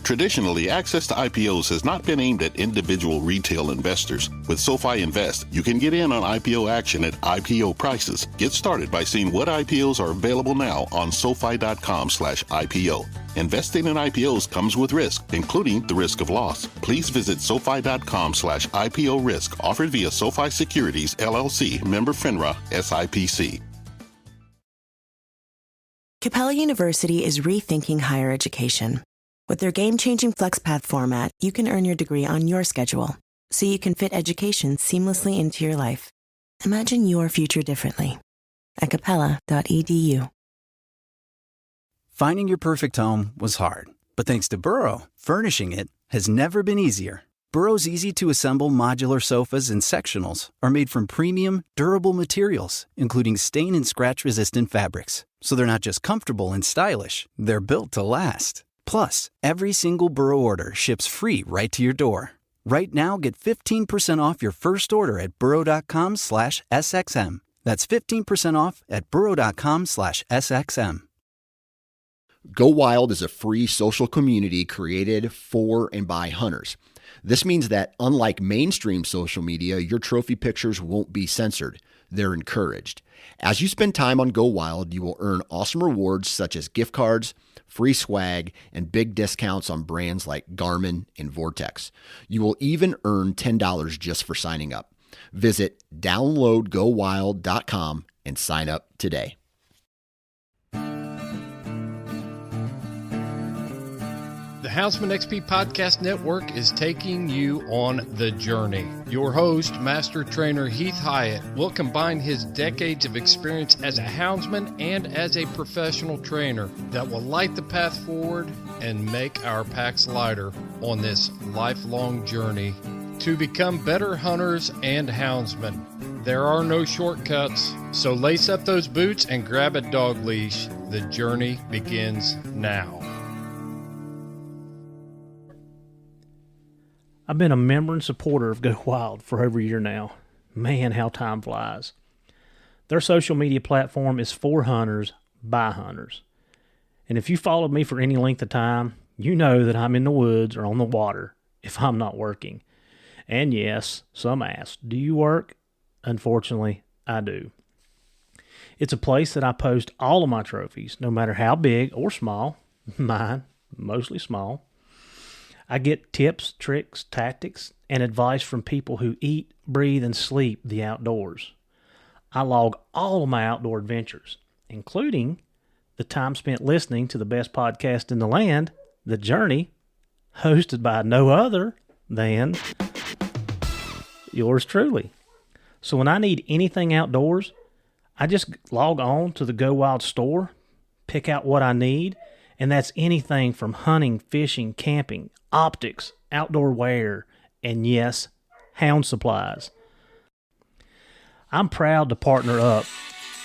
Traditionally, access to IPOs has not been aimed at individual retail investors. With SoFi Invest, you can get in on IPO action at IPO prices. Get started by seeing what IPOs are available now on SoFi.com/IPO. Investing in IPOs comes with risk, including the risk of loss. Please visit SoFi.com/IPO risk, offered via SoFi Securities, LLC, member FINRA, SIPC. Capella University is rethinking higher education. With their game-changing FlexPath format, you can earn your degree on your schedule, so you can fit education seamlessly into your life. Imagine your future differently at capella.edu. Finding your perfect home was hard, but thanks to Burrow, furnishing it has never been easier. Burrow's easy-to-assemble modular sofas and sectionals are made from premium, durable materials, including stain and scratch-resistant fabrics. So they're not just comfortable and stylish, they're built to last. Plus, every single Burrow order ships free right to your door. Right now, get 15% off your first order at burrow.com/SXM. That's 15% off at burrow.com/SXM. GoWild is a free social community created for and by hunters. This means that unlike mainstream social media, your trophy pictures won't be censored. They're encouraged. As you spend time on GoWild, you will earn awesome rewards such as gift cards, free swag, and big discounts on brands like Garmin and Vortex. You will even earn $10 just for signing up. Visit downloadgowild.com and sign up today. The Houndsman XP Podcast Network is taking you on the journey. Your host, Master Trainer Heath Hyatt, will combine his decades of experience as a houndsman and as a professional trainer that will light the path forward and make our packs lighter on this lifelong journey to become better hunters and houndsmen. There are no shortcuts, so lace up those boots and grab a dog leash. The journey begins now. I've been a member and supporter of GoWild for over a year now. Man, how time flies. Their social media platform is for hunters, by hunters. And if you followed me for any length of time, you know that I'm in the woods or on the water if I'm not working. And yes, some ask, do you work? Unfortunately, I do. It's a place that I post all of my trophies, no matter how big or small. Mine, mostly small. I get tips, tricks, tactics, and advice from people who eat, breathe, and sleep the outdoors. I log all of my outdoor adventures, including the time spent listening to the best podcast in the land, The Journey, hosted by no other than yours truly. So when I need anything outdoors, I just log on to the GoWild store, pick out what I need, and that's anything from hunting, fishing, camping, optics, outdoor wear, and yes, hound supplies. I'm proud to partner up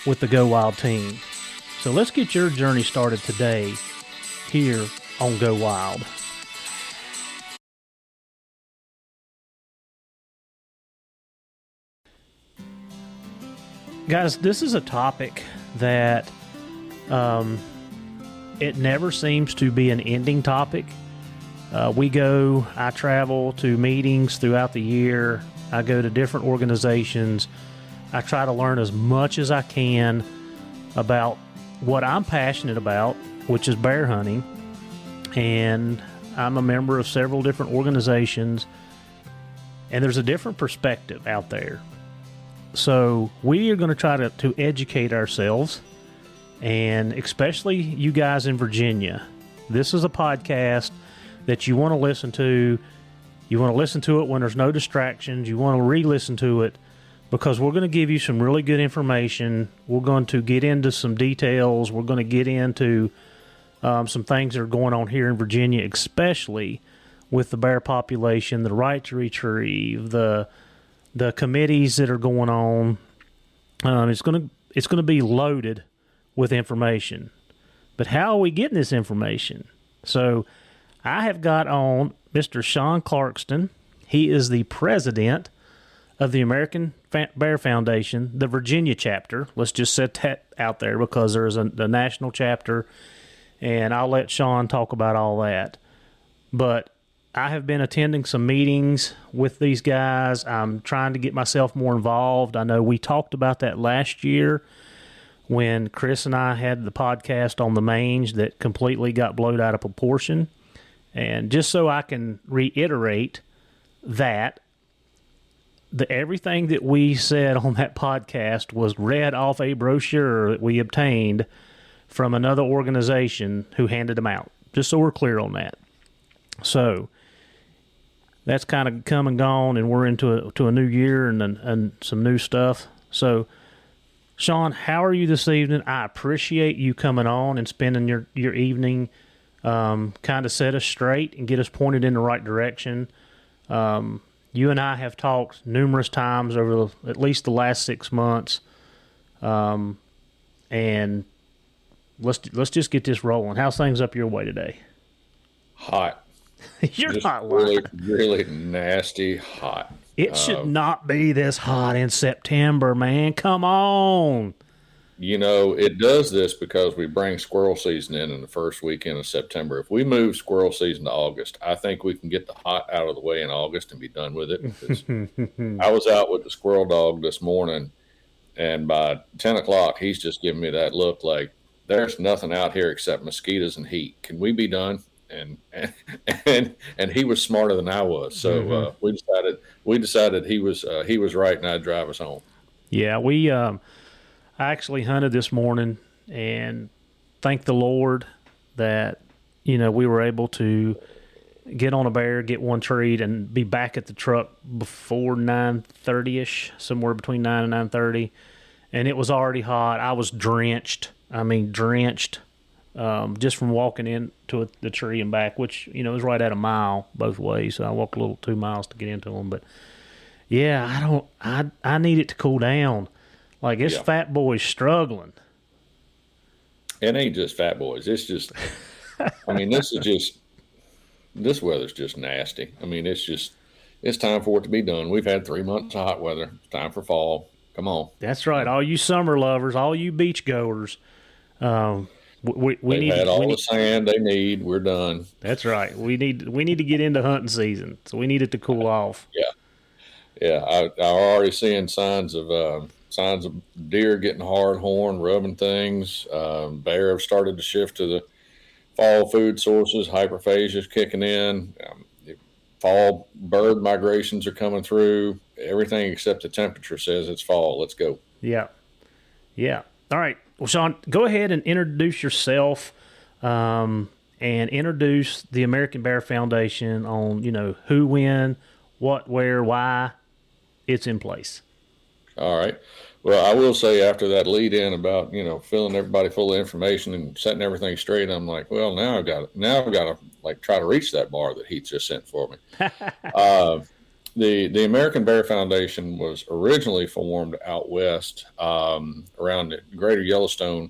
with the GoWild team. So let's get your journey started today here on GoWild. Guys, this is a topic that it never seems to be an ending topic. I travel to meetings throughout the year. I go to different organizations. I try to learn as much as I can about what I'm passionate about, which is bear hunting. And I'm a member of several different organizations, and there's a different perspective out there. So we are going to try to educate ourselves, and especially you guys in Virginia. This is a podcast that you want to listen to. You want to listen to it when there's no distractions. You want to re-listen to it because we're going to give you some really good information. We're going to get into some details. We're going to get into some things that are going on here in Virginia, especially with the bear population, the right to retrieve, the committees that are going on. It's going to be loaded with information. But how are we getting this information? So I have got on Mr. Sean Clarkson. He is the president of the American Bear Foundation, the Virginia chapter. Let's just set that out there because there's a national chapter, and I'll let Sean talk about all that. But I have been attending some meetings with these guys. I'm trying to get myself more involved. I know we talked about that last year when Chris and I had the podcast on the mange that completely got blown out of proportion. And just so I can reiterate that, everything that we said on that podcast was read off a brochure that we obtained from another organization who handed them out, just so we're clear on that. So that's kind of come and gone, and we're into a new year and some new stuff. So, Sean, how are you this evening? I appreciate you coming on and spending your evening kind of set us straight and get us pointed in the right direction. You and I have talked numerous times over at least the last 6 months, and let's just get this rolling. How's things up your way today? Hot. You're just not lying. Really nasty hot. It should not be this hot in September, man. Come on. You know, it does this because we bring squirrel season in the first weekend of September. If we move squirrel season to August, I think we can get the hot out of the way in August and be done with it. Because I was out with the squirrel dog this morning, and by 10 o'clock, he's just giving me that look like there's nothing out here except mosquitoes and heat. Can we be done? And he was smarter than I was, so we decided he was right, and I'd drive us home. Yeah, we I actually hunted this morning, and thank the Lord that we were able to get on a bear, get one treat, and be back at the truck before 9:30ish, somewhere between 9 and 9:30, and it was already hot. I was drenched. Just from walking into the tree and back, which, is right at a mile both ways. So I walked a little 2 miles to get into them. But yeah, I need it to cool down. Like, it's fat boys struggling. It ain't just fat boys. It's just, this weather's just nasty. I mean, it's time for it to be done. We've had 3 months of hot weather. It's time for fall. Come on. That's right. All you summer lovers, all you beach goers, we need the sand they need. We're done. That's right. We need to get into hunting season, so we need it to cool off. Yeah. I'm already seeing signs of deer getting hard horn, rubbing things. Bear have started to shift to the fall food sources. Hyperphasia's kicking in. Fall bird migrations are coming through. Everything except the temperature says it's fall. Let's go. Yeah. All right. Well, Sean, go ahead and introduce yourself and introduce the American Bear Foundation on, who, when, what, where, why it's in place. All right. Well, I will say after that lead in about, filling everybody full of information and setting everything straight, I'm like, well, now I've got to like try to reach that bar that Heath just sent for me. The American Bear Foundation was originally formed out west around the greater Yellowstone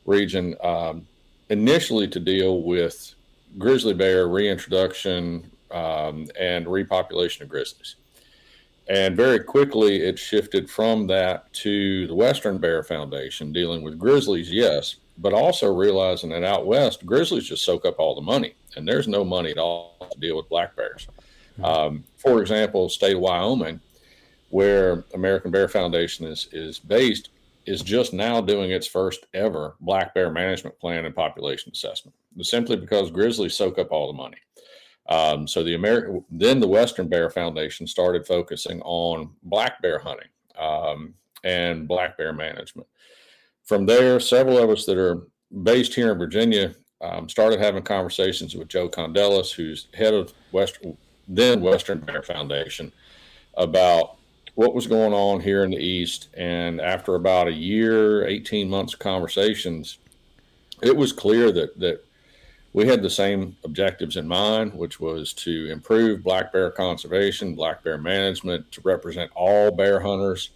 region, initially to deal with grizzly bear reintroduction and repopulation of grizzlies. And very quickly it shifted from that to the Western Bear Foundation, dealing with grizzlies, yes, but also realizing that out west, grizzlies just soak up all the money, and there's no money at all to deal with black bears. For example, state of Wyoming, where American Bear Foundation is based, is just now doing its first ever black bear management plan and population assessment, simply because grizzlies soak up all the money. So then the Western Bear Foundation started focusing on black bear hunting and black bear management. From there, several of us that are based here in Virginia started having conversations with Joe Condellis, who's head of Western Bear Foundation, about what was going on here in the East. And after about a year, 18 months of conversations, it was clear that we had the same objectives in mind, which was to improve black bear conservation, black bear management, to represent all bear hunters,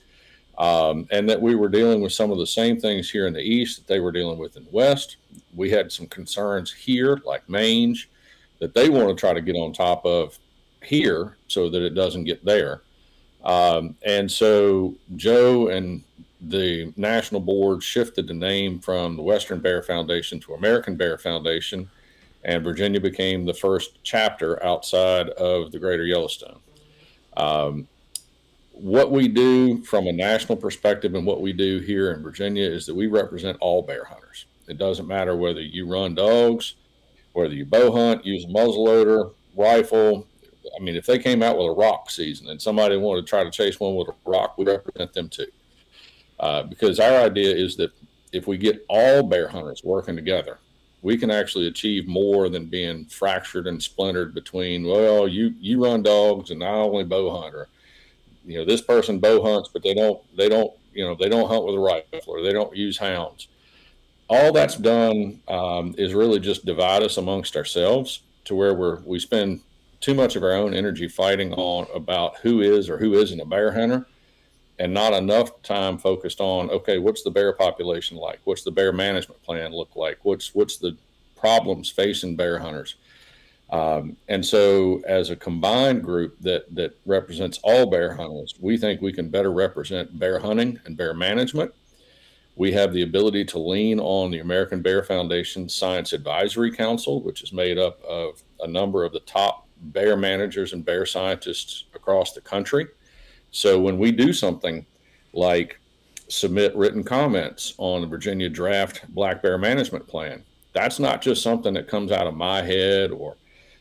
and that we were dealing with some of the same things here in the East that they were dealing with in the West. We had some concerns here, like mange, that they want to try to get on top of here so that it doesn't get there. And so Joe and the national board shifted the name from the Western Bear Foundation to American Bear Foundation. and Virginia became the first chapter outside of the Greater Yellowstone. What we do from a national perspective and what we do here in Virginia is that we represent all bear hunters. It doesn't matter whether you run dogs, whether you bow hunt, use a muzzleloader, rifle. I mean, if they came out with a rock season and somebody wanted to try to chase one with a rock, we represent them too. Because our idea is that if we get all bear hunters working together, we can actually achieve more than being fractured and splintered between, well, you run dogs and I only bow hunt, or, you know, this person bow hunts, but they don't hunt with a rifle, or they don't use hounds. All that's done is really just divide us amongst ourselves to where we spend too much of our own energy fighting on about who is or who isn't a bear hunter, and not enough time focused on, okay, what's the bear population like? What's the bear management plan look like? What's the problems facing bear hunters? And so as a combined group that represents all bear hunters, we think we can better represent bear hunting and bear management. We have the ability to lean on the American Bear Foundation Science Advisory Council, which is made up of a number of the top bear managers and bear scientists across the country. So when we do something like submit written comments on the Virginia Draft Black Bear Management Plan, that's not just something that comes out of my head or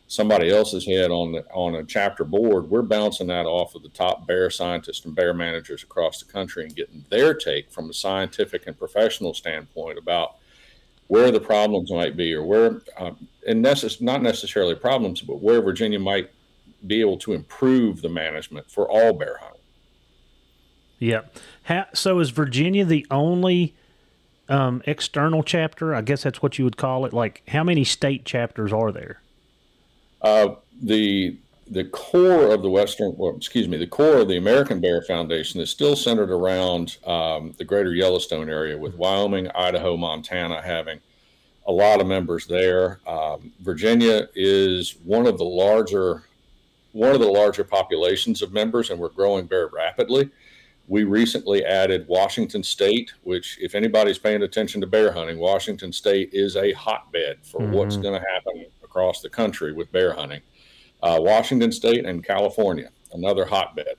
somebody else's head on a chapter board. We're bouncing that off of the top bear scientists and bear managers across the country and getting their take from a scientific and professional standpoint about where the problems might be, or where, and not necessarily problems, but where Virginia might be able to improve the management for all bear hunting. Yeah. So is Virginia the only external chapter? I guess that's what you would call it. Like, how many state chapters are there? The core of the core of the American Bear Foundation is still centered around the Greater Yellowstone area, with Wyoming, Idaho, Montana having a lot of members there. Virginia is one of the larger populations of members, and we're growing very rapidly. We recently added Washington State, which, if anybody's paying attention to bear hunting, Washington State is a hotbed for what's going to happen across the country with bear hunting. Washington State and California, another hotbed.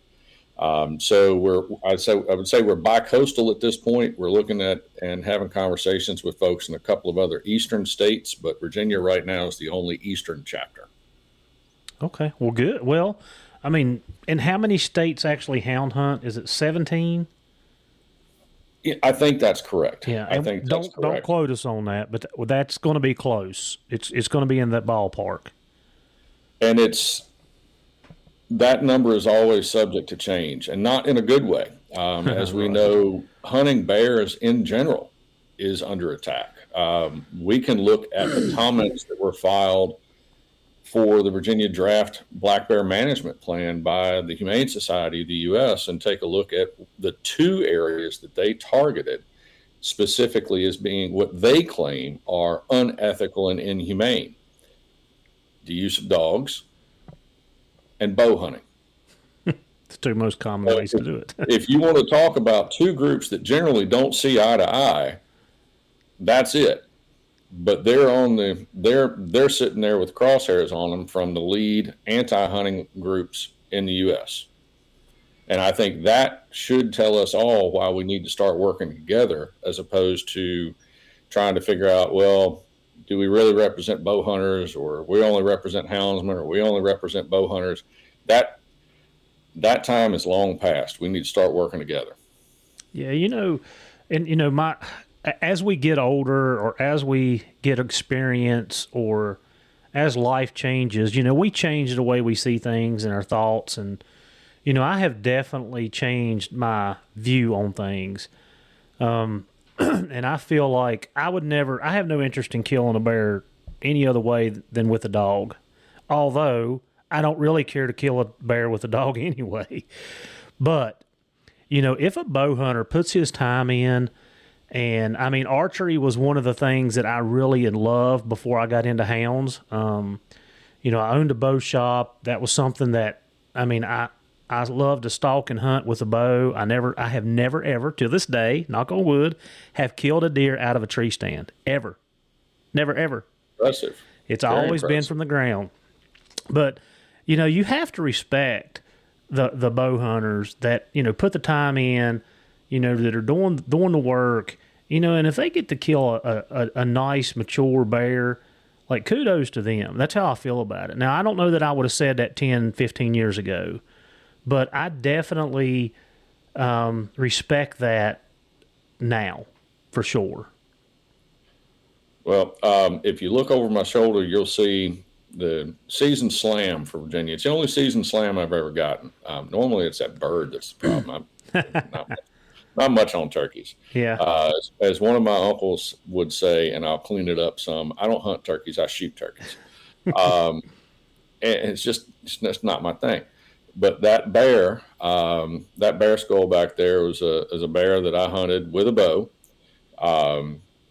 So I would say we're bi-coastal at this point. We're looking at and having conversations with folks in a couple of other eastern states, but Virginia right now is the only eastern chapter. Okay, well, good. Well, I mean, and how many states actually hound hunt? Is it 17? Yeah, I think that's correct. Yeah, I think don't quote us on that, but that's going to be close. It's going to be in that ballpark. And that number is always subject to change, and not in a good way. As we know, hunting bears in general is under attack. We can look at the comments that were filed for the Virginia Draft Black Bear Management Plan by the Humane Society of the U.S. and take a look at the two areas that they targeted specifically as being what they claim are unethical and inhumane: the use of dogs and bow hunting. The two most common ways to do it. If you want to talk about two groups that generally don't see eye to eye, that's it. But they're sitting there with crosshairs on them from the lead anti-hunting groups in the U.S. And I think that should tell us all why we need to start working together, as opposed to trying to figure out, well, do we really represent bow hunters, or we only represent houndsmen, or we only represent bow hunters? That time is long past. We need to start working together. Yeah, as we get older, or as we get experience, or as life changes, we change the way we see things and our thoughts. And, I have definitely changed my view on things. And I feel like I have no interest in killing a bear any other way than with a dog. Although I don't really care to kill a bear with a dog anyway. But, if a bow hunter puts his time in, and I mean, archery was one of the things that I really loved before I got into hounds. I owned a bow shop. That was something that, I love to stalk and hunt with a bow. I have never ever, to this day, knock on wood, have killed a deer out of a tree stand. Ever. Never, ever. Impressive. It's Very always been impressive. from the ground. But, you have to respect the bow hunters that, put the time in, that are doing the work, and if they get to kill a nice, mature bear, like, kudos to them. That's how I feel about it. Now, I don't know that I would have said that 10, 15 years ago, but I definitely respect that now, for sure. Well, if you look over my shoulder, you'll see the season slam for Virginia. It's the only season slam I've ever gotten. Normally it's that bird that's the problem. I'm not much on turkeys. Yeah. As one of my uncles would say, and I'll clean it up some, I don't hunt turkeys, I shoot turkeys. And it's not my thing. But that bear skull back there was a bear that I hunted with a bow.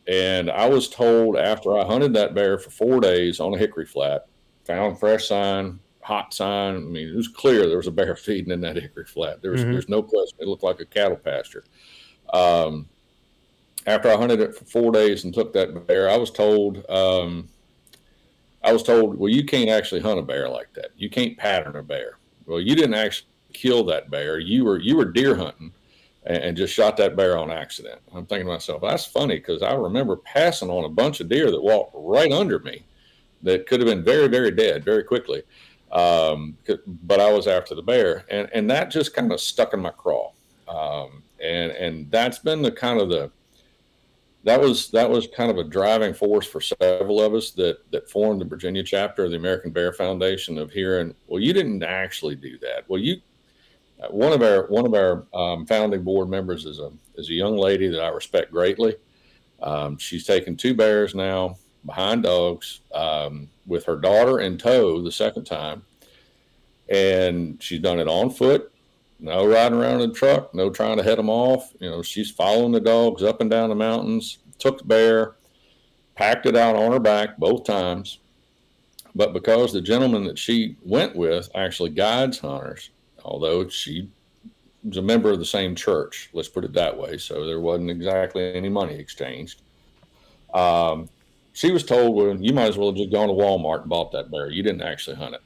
And I was told after I hunted that bear for 4 days on a hickory flat, found fresh sign, hot sign. I mean, it was clear there was a bear feeding in that hickory flat. There's no question. It looked like a cattle pasture. After I hunted it for 4 days and took that bear, I was told, well, you can't actually hunt a bear like that. You can't pattern a bear. Well, you didn't actually kill that bear. You were deer hunting and just shot that bear on accident. I'm thinking to myself, that's funny, because I remember passing on a bunch of deer that walked right under me that could have been very, very dead very quickly. But I was after the bear, and that just kind of stuck in my craw. And that's been that was kind of a driving force for several of us that formed the Virginia chapter of the American Bear Foundation, of hearing, well, you didn't actually do that. Well, one of our founding board members is a young lady that I respect greatly. She's taken 2 bears now behind dogs, with her daughter in tow the second time. And she's done it on foot, no riding around in the truck, no trying to head them off. She's following the dogs up and down the mountains, took the bear, packed it out on her back both times. But because the gentleman that she went with actually guides hunters, although she was a member of the same church, let's put it that way, so there wasn't exactly any money exchanged. She was told, well, you might as well have just gone to Walmart and bought that bear. You didn't actually hunt it.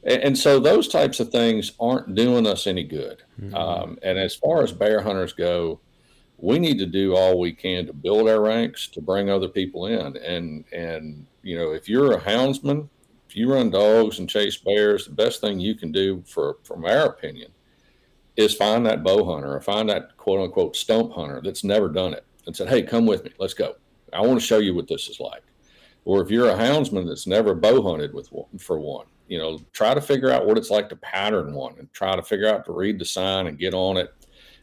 And so those types of things aren't doing us any good. And as far as bear hunters go, we need to do all we can to build our ranks, to bring other people in. And if you're a houndsman, if you run dogs and chase bears, the best thing you can do, from our opinion, is find that bow hunter, or find that quote unquote stump hunter that's never done it, and said, hey, come with me, let's go. I want to show you what this is like. Or if you're a houndsman that's never bow hunted for one, try to figure out what it's like to pattern one, and try to figure out to read the sign and get on it.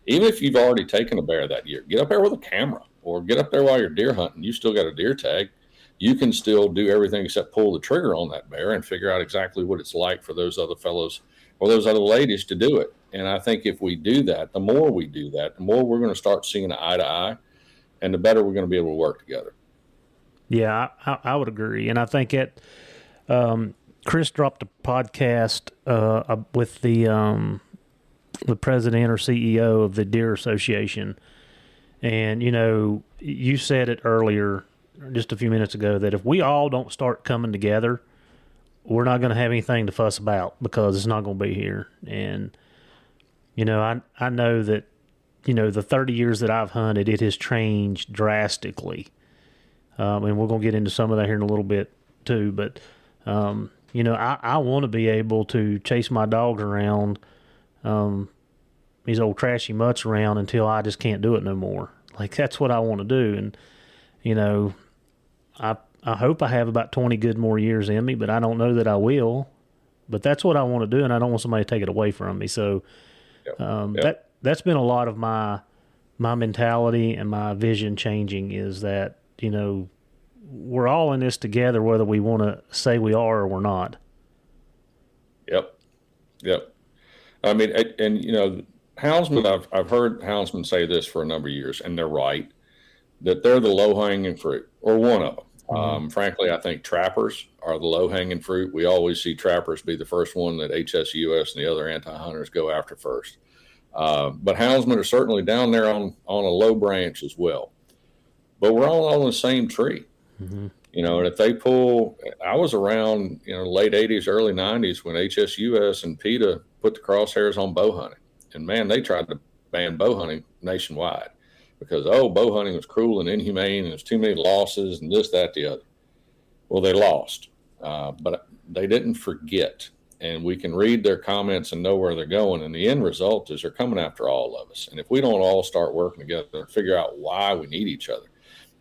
Even if you've already taken a bear that year, get up there with a camera, or get up there while you're deer hunting. You still got a deer tag. You can still do everything except pull the trigger on that bear and figure out exactly what it's like for those other fellows or those other ladies to do it. And I think if we do that, the more we do that, the more we're going to start seeing eye to eye, and the better we're going to be able to work together. Yeah, I would agree. And I think Chris dropped a podcast with the president or CEO of the Deer Association. And, you said it earlier, just a few minutes ago, that if we all don't start coming together, we're not going to have anything to fuss about, because it's not going to be here. And, I know that, the 30 years that I've hunted, it has changed drastically. And we're going to get into some of that here in a little bit too. But, I want to be able to chase my dogs around, these old trashy mutts around, until I just can't do it no more. Like, that's what I want to do. And, I hope I have about 20 good more years in me, but I don't know that I will. But that's what I want to do, and I don't want somebody to take it away from me. So that's been a lot of my mentality and my vision changing, is that, we're all in this together, whether we want to say we are or we're not. Yep. I mean, and houndsmen, I've heard houndsmen say this for a number of years, and they're right, that they're the low-hanging fruit, or one of them. Frankly, I think trappers are the low-hanging fruit. We always see trappers be the first one that HSUS and the other anti-hunters go after first. But houndsmen are certainly down there on a low branch as well. But we're all on the same tree. You know, and if they pull, I was around, you know, late 80s, early 90s when HSUS and PETA put the crosshairs on bow hunting. And man, they tried to ban bow hunting nationwide because, bow hunting was cruel and inhumane and there's too many losses and this, that, the other. Well, they lost, but they didn't forget. And we can read their comments and know where they're going. And the end result is they're coming after all of us. And if we don't all start working together and figure out why we need each other,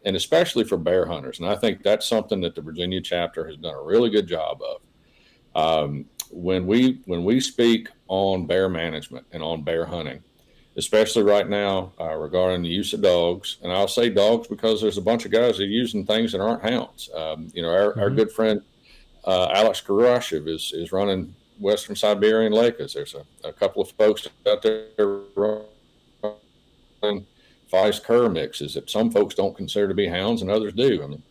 and especially for bear hunters. And I think that's something that the Virginia chapter has done a really good job of. When we speak on bear management and on bear hunting, especially right now regarding the use of dogs, and I'll say dogs because there's a bunch of guys that are using things that aren't hounds. You know, our good friend Alex Karashev is running Western Siberian Lakes. There's a couple of folks out there running Feist cur mixes that some folks don't consider to be hounds and others do. I mean,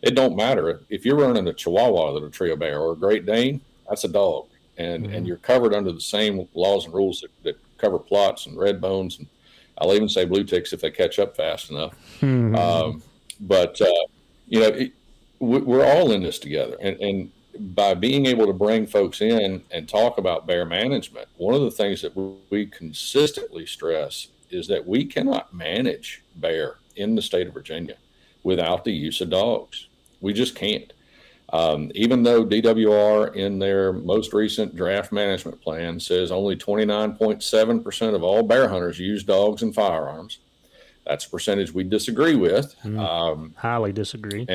it don't matter if you're running a Chihuahua that a trio bear or a Great Dane, that's a dog, and you're covered under the same laws and rules that cover plots and red bones, and I'll even say blue ticks if they catch up fast enough. But you know, we're all in this together, and by being able to bring folks in and talk about bear management, one of the things that we consistently stress is that we cannot manage bear in the state of Virginia without the use of dogs. We just can't. Even though DWR in their most recent draft management plan says only 29.7% of all bear hunters use dogs and firearms, that's a percentage we disagree with. Highly disagree.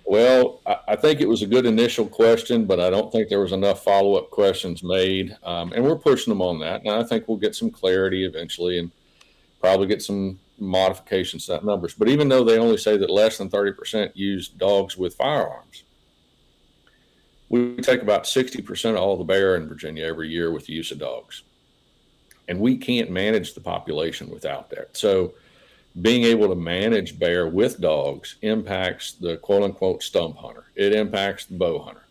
Well, I think it was a good initial question, but I don't think there was enough follow-up questions made. And we're pushing them on that. And I think we'll get some clarity eventually and probably get some modifications to that numbers. But even though they only say that less than 30% use dogs with firearms, we take about 60% of all the bear in Virginia every year with the use of dogs. And we can't manage the population without that. So being able to manage bear with dogs impacts the quote-unquote stump hunter. It impacts the bow hunter.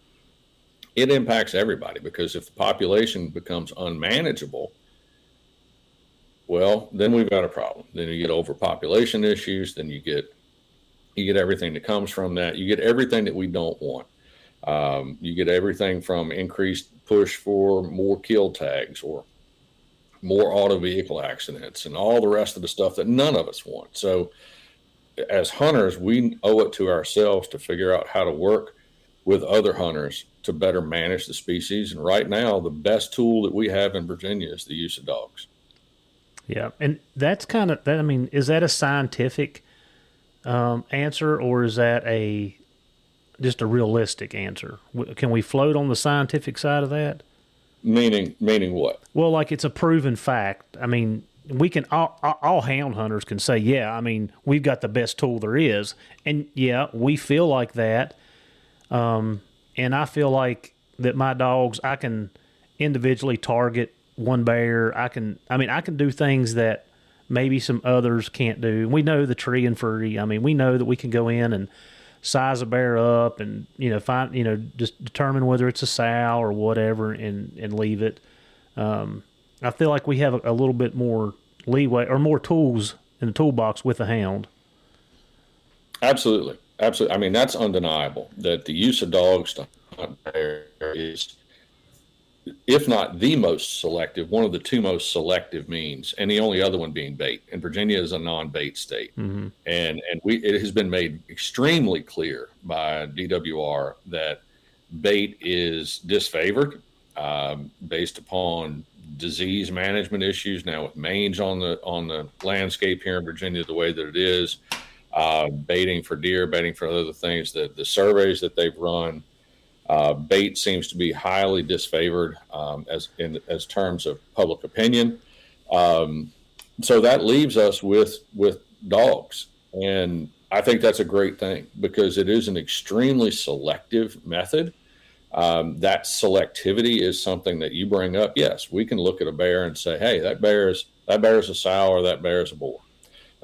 It impacts everybody, because if the population becomes unmanageable, well, then we've got a problem. Then you get overpopulation issues. Then you get everything that comes from that. You get everything that we don't want. You get everything from increased push for more kill tags or more auto vehicle accidents and all the rest of the stuff that none of us want. So as hunters, we owe it to ourselves to figure out how to work with other hunters to better manage the species. And right now, the best tool that we have in Virginia is the use of dogs. Yeah. And that's kind of, I mean, is that a scientific answer, or is that just a realistic answer? Can we float on the scientific side of that? Meaning what? Well, like it's a proven fact. I mean, we can all hound hunters can say, yeah, I mean, we've got the best tool there is. And yeah, we feel like that. And I feel like that my dogs, I can individually target one bear. I can do things that maybe some others can't do. We know the tree and furry. I mean, we know that we can go in and size a bear up and, find, just determine whether it's a sow or whatever and leave it. I feel like we have a little bit more leeway or more tools in the toolbox with a hound. Absolutely. Absolutely. I mean, that's undeniable that the use of dogs to hunt bear is, if not the most selective, one of the two most selective means, and the only other one being bait. And Virginia is a non-bait state. Mm-hmm. And it has been made extremely clear by DWR that bait is disfavored based upon disease management issues. Now with mange on the landscape here in Virginia the way that it is, baiting for deer, baiting for other things, the surveys that they've run, bait seems to be highly disfavored as terms of public opinion. So that leaves us with dogs. And I think that's a great thing because it is an extremely selective method. That selectivity is something that you bring up. Yes, we can look at a bear and say, hey, that bear is a sow or that bear is a boar.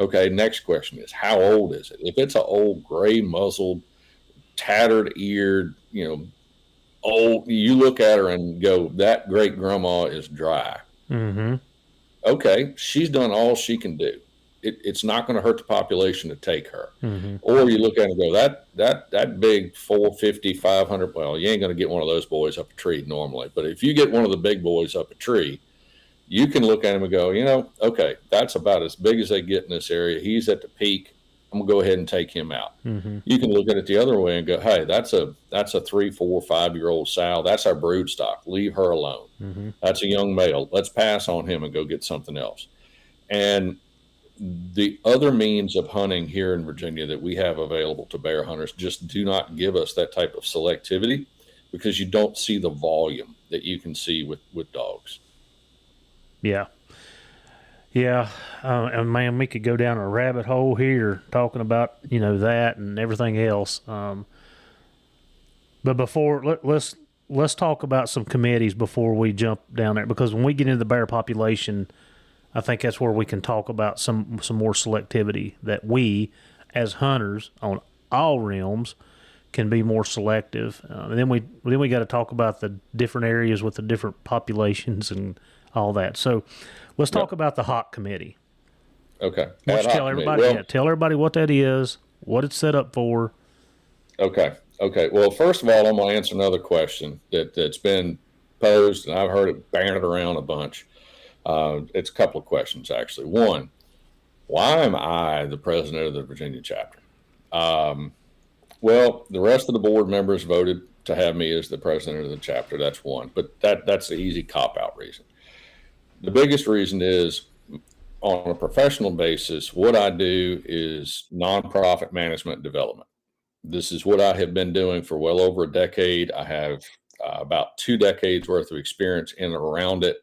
Okay, next question is, how old is it? If it's an old gray muzzled, tattered eared, old, you look at her and go, that great grandma is dry. Mm-hmm. Okay, she's done all she can do. it's not going to hurt the population to take her. Or you look at it and go, that big 450, 500, well, you ain't going to get one of those boys up a tree normally. But if you get one of the big boys up a tree, you can look at him and go, okay, that's about as big as they get in this area. He's at the peak. I'm gonna go ahead and take him out. You can look at it the other way and go, hey, that's a 3, 4, 5-year-old sow. That's our brood stock. Leave her alone. That's a young male. Let's pass on him and go get something else. And the other means of hunting here in Virginia that we have available to bear hunters just do not give us that type of selectivity, because you don't see the volume that you can see with dogs. Yeah. And man, we could go down a rabbit hole here talking about, that and everything else. But before, let's talk about some committees before we jump down there, because when we get into the bear population, I think that's where we can talk about some more selectivity, that we as hunters on all realms can be more selective. And then we got to talk about the different areas with the different populations and all that. So let's talk about the HOC committee. Okay. Tell everybody what that is, what it's set up for. Okay. Well, first of all, I'm going to answer another question that's been posed, and I've heard it bandied around a bunch. It's a couple of questions, actually. One, why am I the president of the Virginia chapter? Well, the rest of the board members voted to have me as the president of the chapter. That's one, but that's the easy cop-out reason. The biggest reason is, on a professional basis, what I do is nonprofit management development. This is what I have been doing for well over a decade. I have about 2 decades worth of experience in and around it.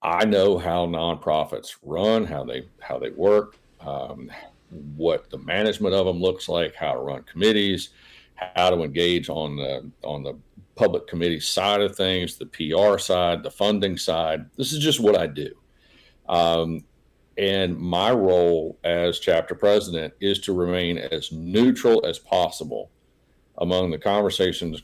I know how nonprofits run, how they work, what the management of them looks like, how to run committees, how to engage on the public committee side of things, the PR side, the funding side. This is just what I do. And my role as chapter president is to remain as neutral as possible among the conversations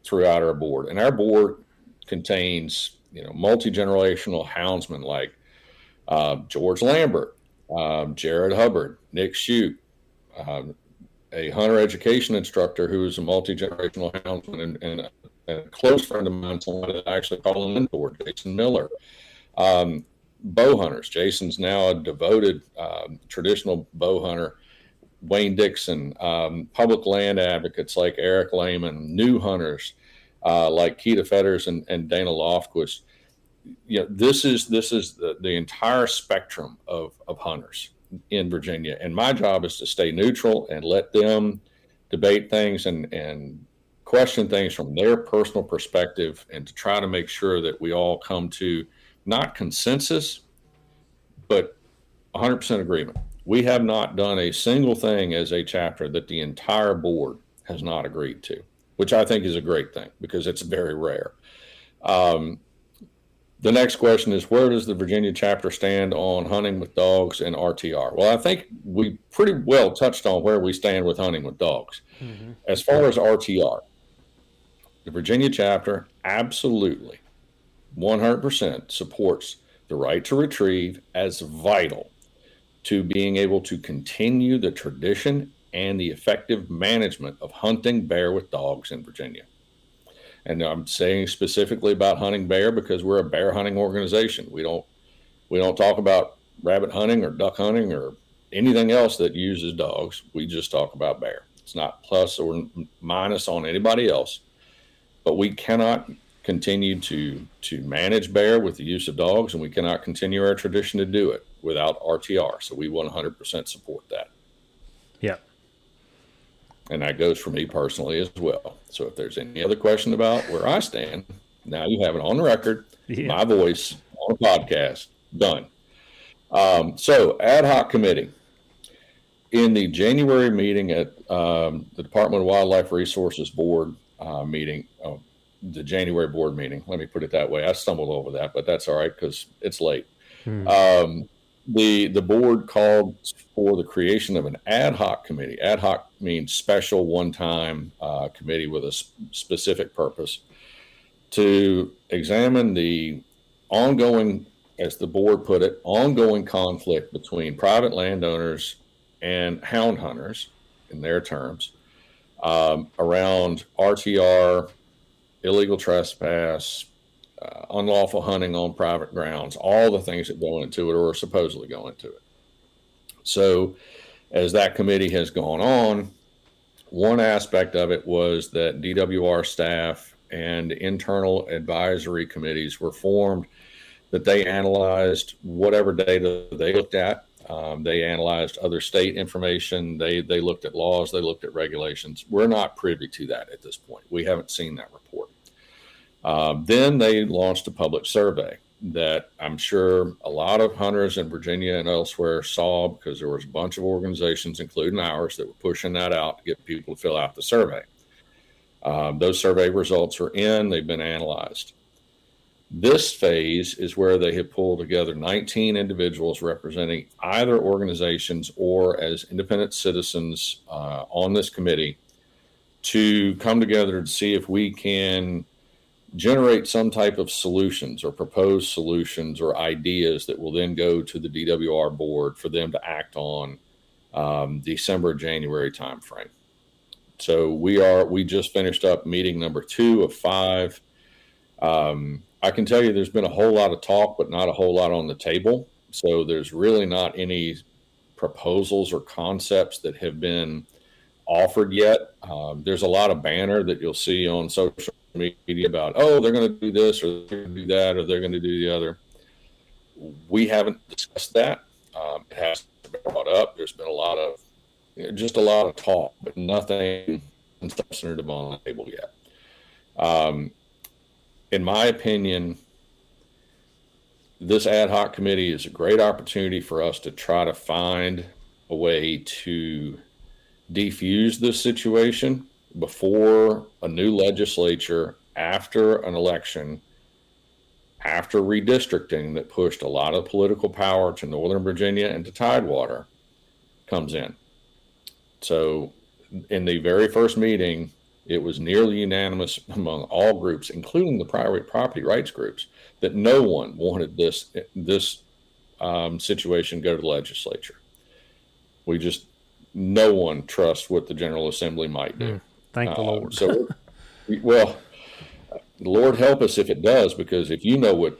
throughout our board. And our board contains, multi-generational houndsmen like George Lambert, Jared Hubbard, Nick Shute, a hunter education instructor who is a multi-generational houndsman and a close friend of mine, someone that I actually call a mentor, Jason Miller. Bow hunters. Jason's now a devoted traditional bow hunter. Wayne Dixon, public land advocates like Eric Lehman, new hunters like Keita Fetters and Dana Lofquist. This is the entire spectrum of hunters in Virginia, and my job is to stay neutral and let them debate things and question things from their personal perspective, and to try to make sure that we all come to not consensus, but 100% agreement. We have not done a single thing as a chapter that the entire board has not agreed to, which I think is a great thing because it's very rare. The next question is, where does the Virginia chapter stand on hunting with dogs and RTR? Well, I think we pretty well touched on where we stand with hunting with dogs. As far as RTR, the Virginia chapter absolutely 100% supports the right to retrieve as vital to being able to continue the tradition and the effective management of hunting bear with dogs in Virginia. And I'm saying specifically about hunting bear because we're a bear hunting organization. We don't talk about rabbit hunting or duck hunting or anything else that uses dogs. We just talk about bear. It's not plus or minus on anybody else, but we cannot continue to manage bear with the use of dogs, and we cannot continue our tradition to do it without RTR. So we 100% support that. Yeah. And that goes for me personally as well. So if there's any other question about where I stand, now you have it on the record, my voice on a podcast, done. So ad hoc committee. In the January meeting at the Department of Wildlife Resources Board meeting, the January board meeting, let me put it that way. I stumbled over that, but that's all right because it's late. The board called for the creation of an ad hoc committee. Ad hoc means special one-time committee with a specific purpose to examine the ongoing as the board put it, ongoing conflict between private landowners and hound hunters, in their terms, around RTR, illegal trespass, unlawful hunting on private grounds, all the things that go into it or supposedly go into it. So as that committee has gone on, one aspect of it was that DWR staff and internal advisory committees were formed, that they analyzed whatever data they looked at. They analyzed other state information. They looked at laws. They looked at regulations. We're not privy to that at this point. We haven't seen that report. Then they launched a public survey that I'm sure a lot of hunters in Virginia and elsewhere saw, because there was a bunch of organizations, including ours, that were pushing that out to get people to fill out the survey. Those survey results are in. They've been analyzed. This phase is where they have pulled together 19 individuals representing either organizations or as independent citizens on this committee to come together to see if we can generate some type of solutions or propose solutions or ideas that will then go to the DWR board for them to act on December, January timeframe. So we just finished up meeting number 2 of 5. I can tell you there's been a whole lot of talk, but not a whole lot on the table. So there's really not any proposals or concepts that have been offered yet. There's a lot of banner that you'll see on social media about, oh, they're going to do this or they're going to do that or they're going to do the other. We haven't discussed that. It has been brought up. There's been a lot of talk, but nothing substantive on the table yet. In my opinion, this ad hoc committee is a great opportunity for us to try to find a way to defuse this situation before a new legislature, after an election, after redistricting that pushed a lot of political power to Northern Virginia and to Tidewater, comes in. So in the very first meeting, it was nearly unanimous among all groups, including the private property rights groups, that no one wanted this situation go to the legislature. No one trusts what the General Assembly might do. Thank the Lord. Well, Lord help us if it does, because if you know what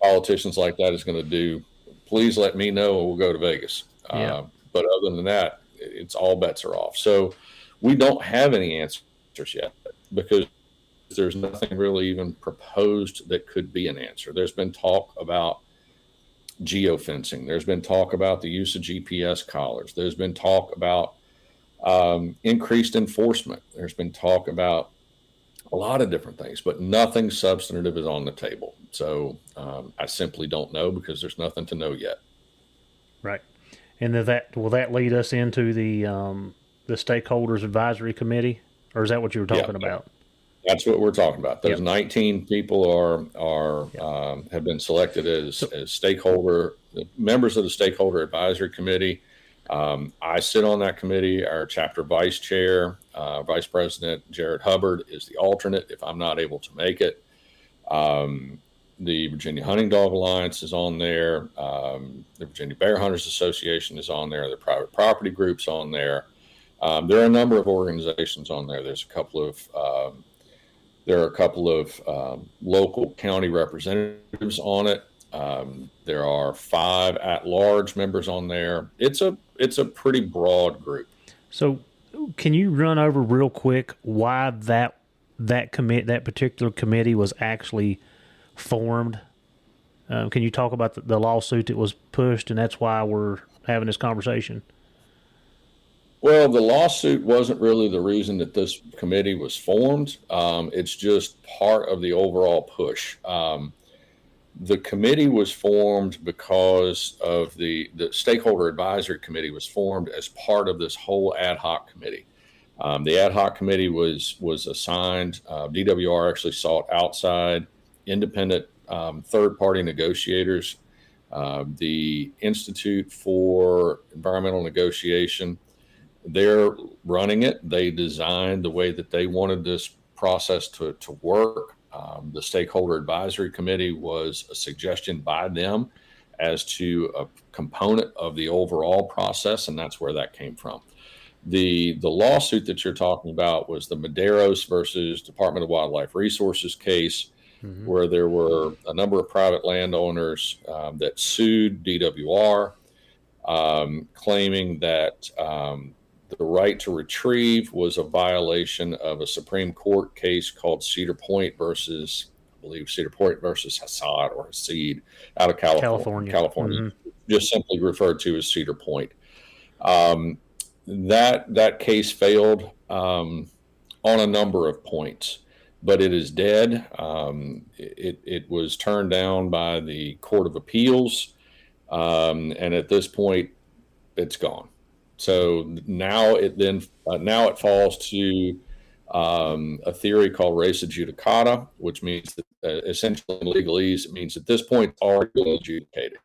politicians like that is going to do, please let me know and we'll go to Vegas. But other than that, it's all bets are off. So we don't have any answers yet because there's nothing really even proposed that could be an answer. There's been talk about geofencing. There's been talk about the use of GPS collars. There's been talk about increased enforcement. There's been talk about a lot of different things, but nothing substantive is on the table. So I simply don't know because there's nothing to know yet. Right. And will that lead us into the stakeholders advisory committee, or is that what you were talking about? That's what we're talking about. Those 19 people have been selected as stakeholder members of the stakeholder advisory committee. I sit on that committee. Our chapter vice chair, Vice President Jared Hubbard, is the alternate if I'm not able to make it. The Virginia Hunting Dog Alliance is on there. The Virginia Bear Hunters Association is on there. The private property group's on there. There are a number of organizations on there. There are a couple of local county representatives on it. There are 5 at-large members on there. It's a pretty broad group. So, can you run over real quick why that particular committee was actually formed? Can you talk about the lawsuit that was pushed, and that's why we're having this conversation? Well, the lawsuit wasn't really the reason that this committee was formed. It's just part of the overall push. The committee was formed because of the stakeholder advisory committee was formed as part of this whole ad hoc committee. The ad hoc committee was assigned. DWR actually sought outside independent third-party negotiators. The Institute for Environmental Negotiation, they're running it. They designed the way that they wanted this process to work. The Stakeholder Advisory Committee was a suggestion by them as to a component of the overall process, and that's where that came from. The lawsuit that you're talking about was the Medeiros versus Department of Wildlife Resources case, where there were a number of private landowners that sued DWR, claiming that the right to retrieve was a violation of a Supreme Court case called Cedar Point versus Hassad or Hasid out of California. Just simply referred to as Cedar Point. That case failed on a number of points, but it is dead. It was turned down by the Court of Appeals, and at this point, it's gone. So now it falls to a theory called res judicata, which means that essentially in legalese, it means at this point it's already been adjudicated.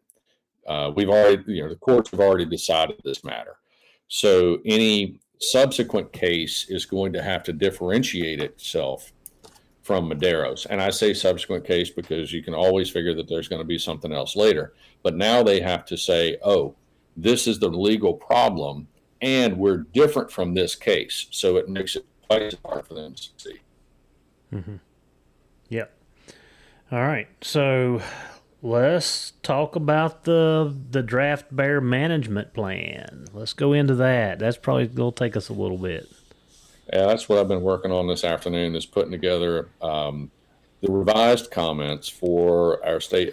The courts have already decided this matter. So any subsequent case is going to have to differentiate itself from Medeiros. And I say subsequent case because you can always figure that there's going to be something else later. But now they have to say, oh, this is the legal problem, and we're different from this case. So it makes it quite hard for them to succeed. Yep. All right. So let's talk about the draft bear management plan. Let's go into that. That's probably going to take us a little bit. Yeah, that's what I've been working on this afternoon, is putting together the revised comments for our state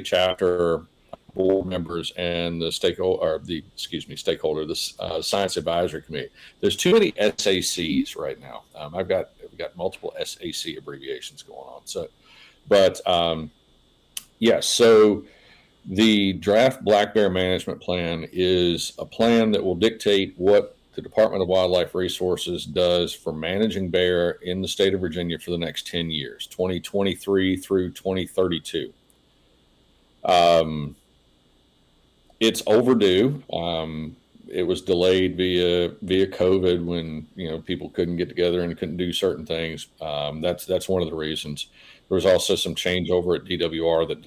chapter board members and the stakeholder, the Science Advisory Committee. There's too many SACs right now. I've got multiple SAC abbreviations going on. So the draft black bear management plan is a plan that will dictate what the Department of Wildlife Resources does for managing bear in the state of Virginia for the next 10 years, 2023 through 2032. It's overdue. It was delayed via COVID when people couldn't get together and couldn't do certain things. That's one of the reasons. There was also some changeover at DWR that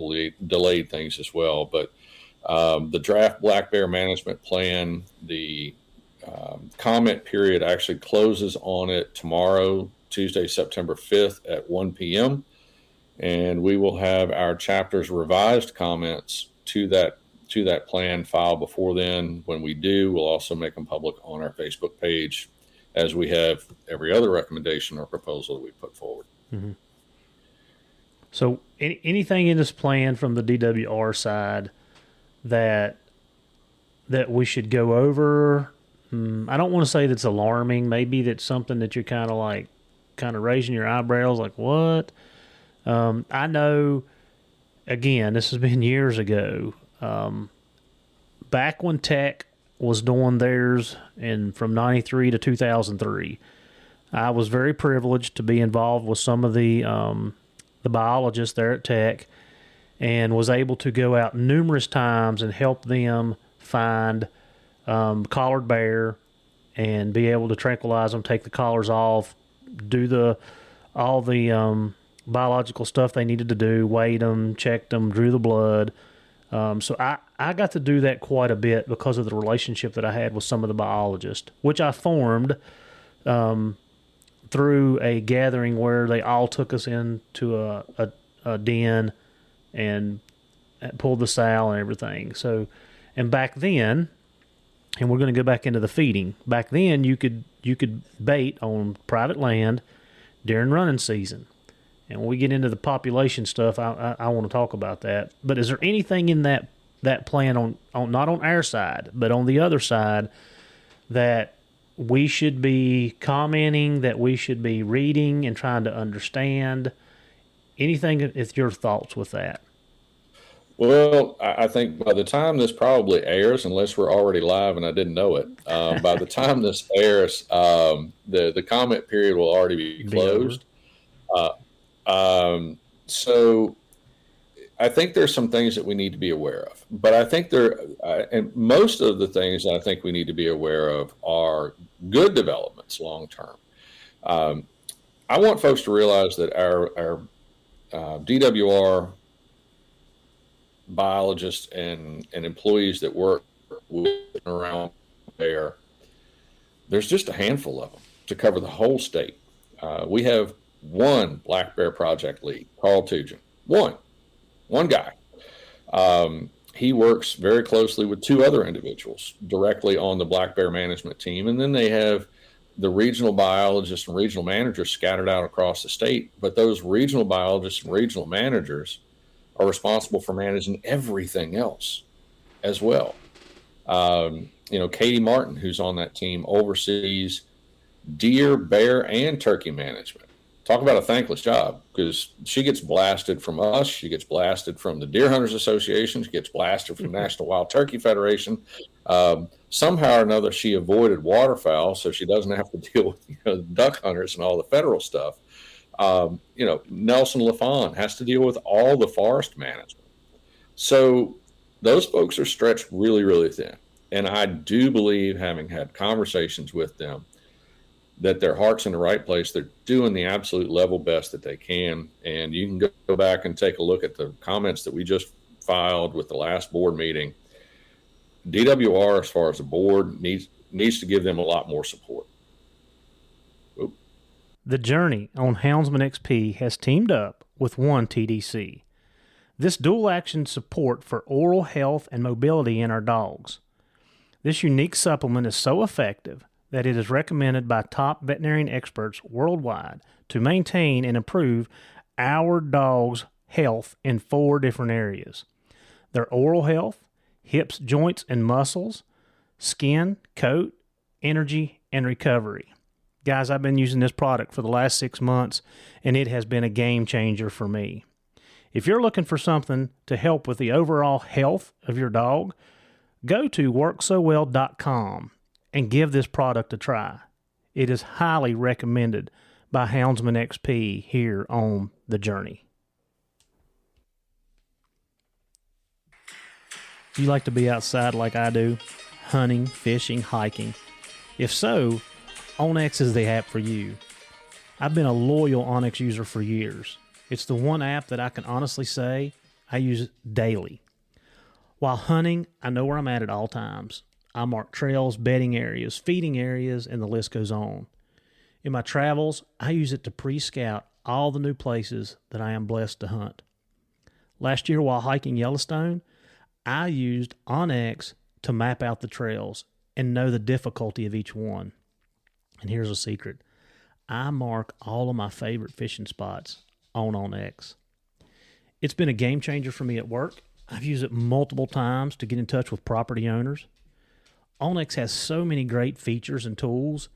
delayed things as well. But the draft black bear management plan, the comment period actually closes on it tomorrow, Tuesday, September 5th at 1 p.m. And we will have our chapter's revised comments to that plan filed before then. When we do, we'll also make them public on our Facebook page, as we have every other recommendation or proposal that we put forward. So anything in this plan from the DWR side that we should go over? I don't want to say that's alarming. Maybe that's something that you're kind of raising your eyebrows like, what? I know, again, this has been years ago. Back when Tech was doing theirs from 93 to 2003, I was very privileged to be involved with some of the biologists there at Tech, and was able to go out numerous times and help them find collared bear and be able to tranquilize them, take the collars off, do all the biological stuff they needed to do, weighed them, checked them, drew the blood. So I got to do that quite a bit because of the relationship that I had with some of the biologists, which I formed through a gathering where they all took us into a den and pulled the sow and everything. So, and back then, and we're going to go back into the feeding. Back then, you could bait on private land during running season. And when we get into the population stuff, I want to talk about that. But is there anything in that plan on not on our side, but on the other side, that we should be commenting, that we should be reading and trying to understand? Anything, if your thoughts with that? Well, I think by the time this probably airs, unless we're already live and I didn't know it, by the time this airs, the comment period will already be closed. So I think there's some things that we need to be aware of, but I think and most of the things I think we need to be aware of are good developments long term. I want folks to realize that our DWR biologists and employees that work with around there's just a handful of them to cover the whole state. We have one Black Bear Project lead, Carl Tujan, one guy. He works very closely with two other individuals directly on the Black Bear management team. And then they have the regional biologists and regional managers scattered out across the state. But those regional biologists and regional managers are responsible for managing everything else as well. Katie Martin, who's on that team, oversees deer, bear, and turkey management. Talk about a thankless job, because she gets blasted from us. She gets blasted from the Deer Hunters Association. She gets blasted from the National Wild Turkey Federation. Somehow or another, she avoided waterfowl, so she doesn't have to deal with duck hunters and all the federal stuff. Nelson LaFawn has to deal with all the forest management. So those folks are stretched really, really thin. And I do believe, having had conversations with them, that their heart's in the right place. They're doing the absolute level best that they can. And you can go back and take a look at the comments that we just filed with the last board meeting. DWR, as far as the board, needs to give them a lot more support. Oop. The Journey on Houndsman XP has teamed up with One TDC. This dual action support for oral health and mobility in our dogs. This unique supplement is so effective that it is recommended by top veterinarian experts worldwide to maintain and improve our dog's health in 4 different areas: their oral health, hips, joints, and muscles, skin, coat, energy, and recovery. Guys, I've been using this product for the last 6 months, and it has been a game changer for me. If you're looking for something to help with the overall health of your dog, go to worksowell.com and give this product a try. It is highly recommended by Houndsman XP here on The Journey. Do you like to be outside like I do? Hunting, fishing, hiking? If so, onX is the app for you. I've been a loyal onX user for years. It's the one app that I can honestly say I use daily. While hunting, I know where I'm at all times. I mark trails, bedding areas, feeding areas, and the list goes on. In my travels, I use it to pre-scout all the new places that I am blessed to hunt. Last year while hiking Yellowstone, I used onX to map out the trails and know the difficulty of each one. And here's a secret. I mark all of my favorite fishing spots on onX. It's been a game changer for me at work. I've used it multiple times to get in touch with property owners. onX has so many great features and tools,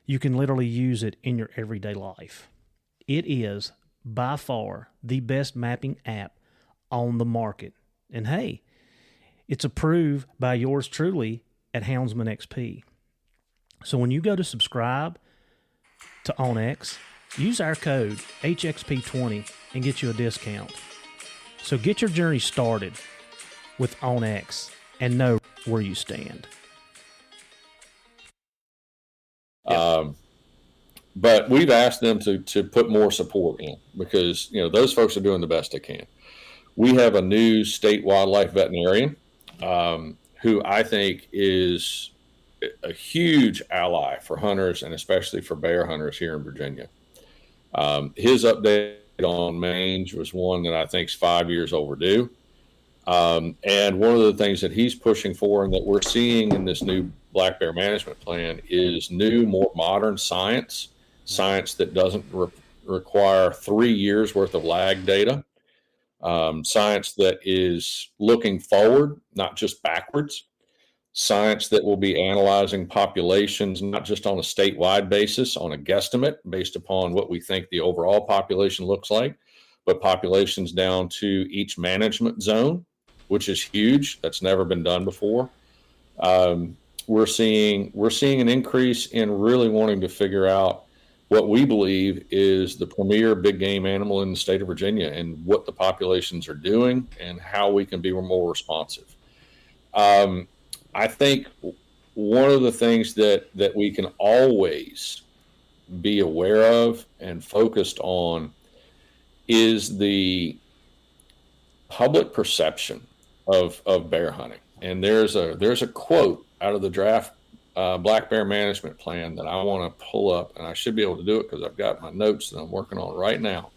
you can literally use it in your everyday life. It is by far the best mapping app on the market. And hey, it's approved by yours truly at Houndsman XP. So when you go to subscribe to onX, use our code HXP20 and get you a discount. So get your journey started with onX and know where you stand. But we've asked them to put more support in, because those folks are doing the best they can. We have a new state wildlife veterinarian who I think is a huge ally for hunters, and especially for bear hunters here in Virginia. His update on mange was one that I think is 5 years overdue. And one of the things that he's pushing for and that we're seeing in this new black bear management plan is new, more modern science that doesn't require 3 years worth of lag data, science that is looking forward, not just backwards, science that will be analyzing populations, not just on a statewide basis, on a guesstimate based upon what we think the overall population looks like, but populations down to each management zone, which is huge. That's never been done before. We're seeing an increase in really wanting to figure out what we believe is the premier big game animal in the state of Virginia and what the populations are doing and how we can be more responsive. I think one of the things that we can always be aware of and focused on is the public perception of bear hunting. And there's a quote out of the draft black bear management plan that I want to pull up, and I should be able to do it because I've got my notes that I'm working on right now.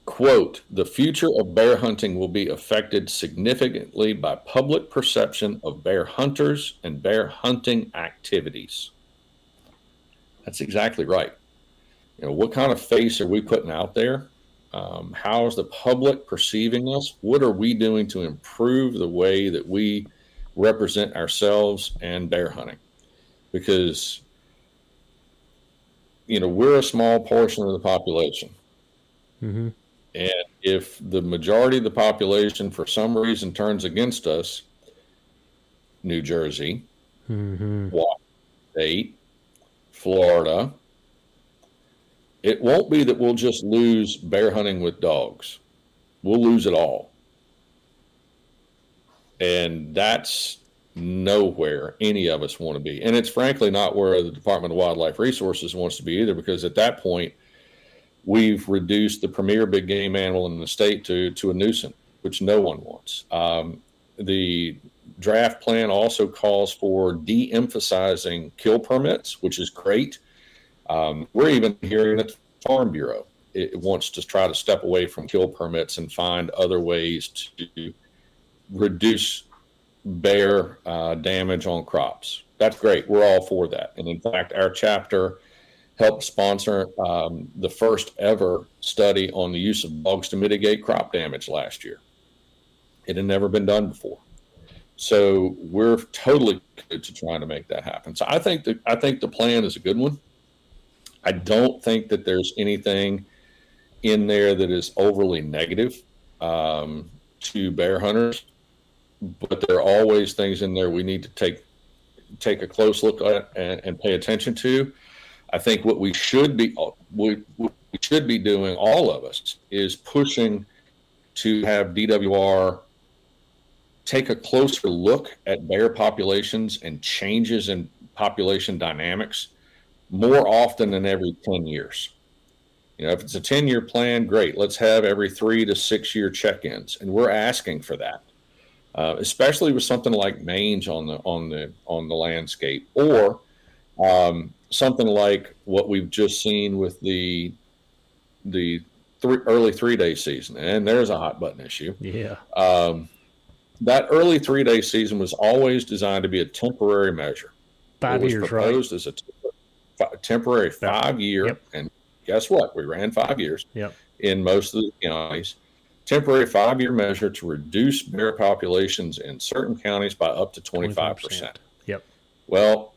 Quote, the future of bear hunting will be affected significantly by public perception of bear hunters and bear hunting activities. That's exactly right. What kind of face are we putting out there? How is the public perceiving us? What are we doing to improve the way that we represent ourselves and bear hunting? Because, we're a small portion of the population. Mm-hmm. And if the majority of the population, for some reason, turns against us, New Jersey, mm-hmm. Washington State, Florida, it won't be that we'll just lose bear hunting with dogs. We'll lose it all. And that's nowhere any of us want to be. And it's frankly not where the Department of Wildlife Resources wants to be either, because at that point, we've reduced the premier big game animal in the state to a nuisance, which no one wants. The draft plan also calls for de-emphasizing kill permits, which is great. We're even hearing that the Farm Bureau it wants to try to step away from kill permits and find other ways to reduce bear damage on crops. That's great. We're all for that. And in fact, our chapter helped sponsor the first ever study on the use of dogs to mitigate crop damage last year. It had never been done before. So we're totally committed to trying to make that happen. So I think the plan is a good one. I don't think that there's anything in there that is overly negative to bear hunters, but there are always things in there we need to take a close look at and pay attention to. I think what we should be doing, all of us, is pushing to have DWR take a closer look at bear populations and changes in population dynamics more often than every 10 years. If it's a 10-year plan, great. Let's have every 3 to 6 year check-ins, and we're asking for that, especially with something like mange on the landscape, or something like what we've just seen with the early 3-day season, and there's a hot button issue. Yeah. That early 3-day season was always designed to be a temporary measure. 5 years, right? It was proposed as a temporary 5-year, yep. And guess what? We ran 5 years yep. in most of the counties. Temporary 5-year measure to reduce bear populations in certain counties by up to 25%. Yep. Well,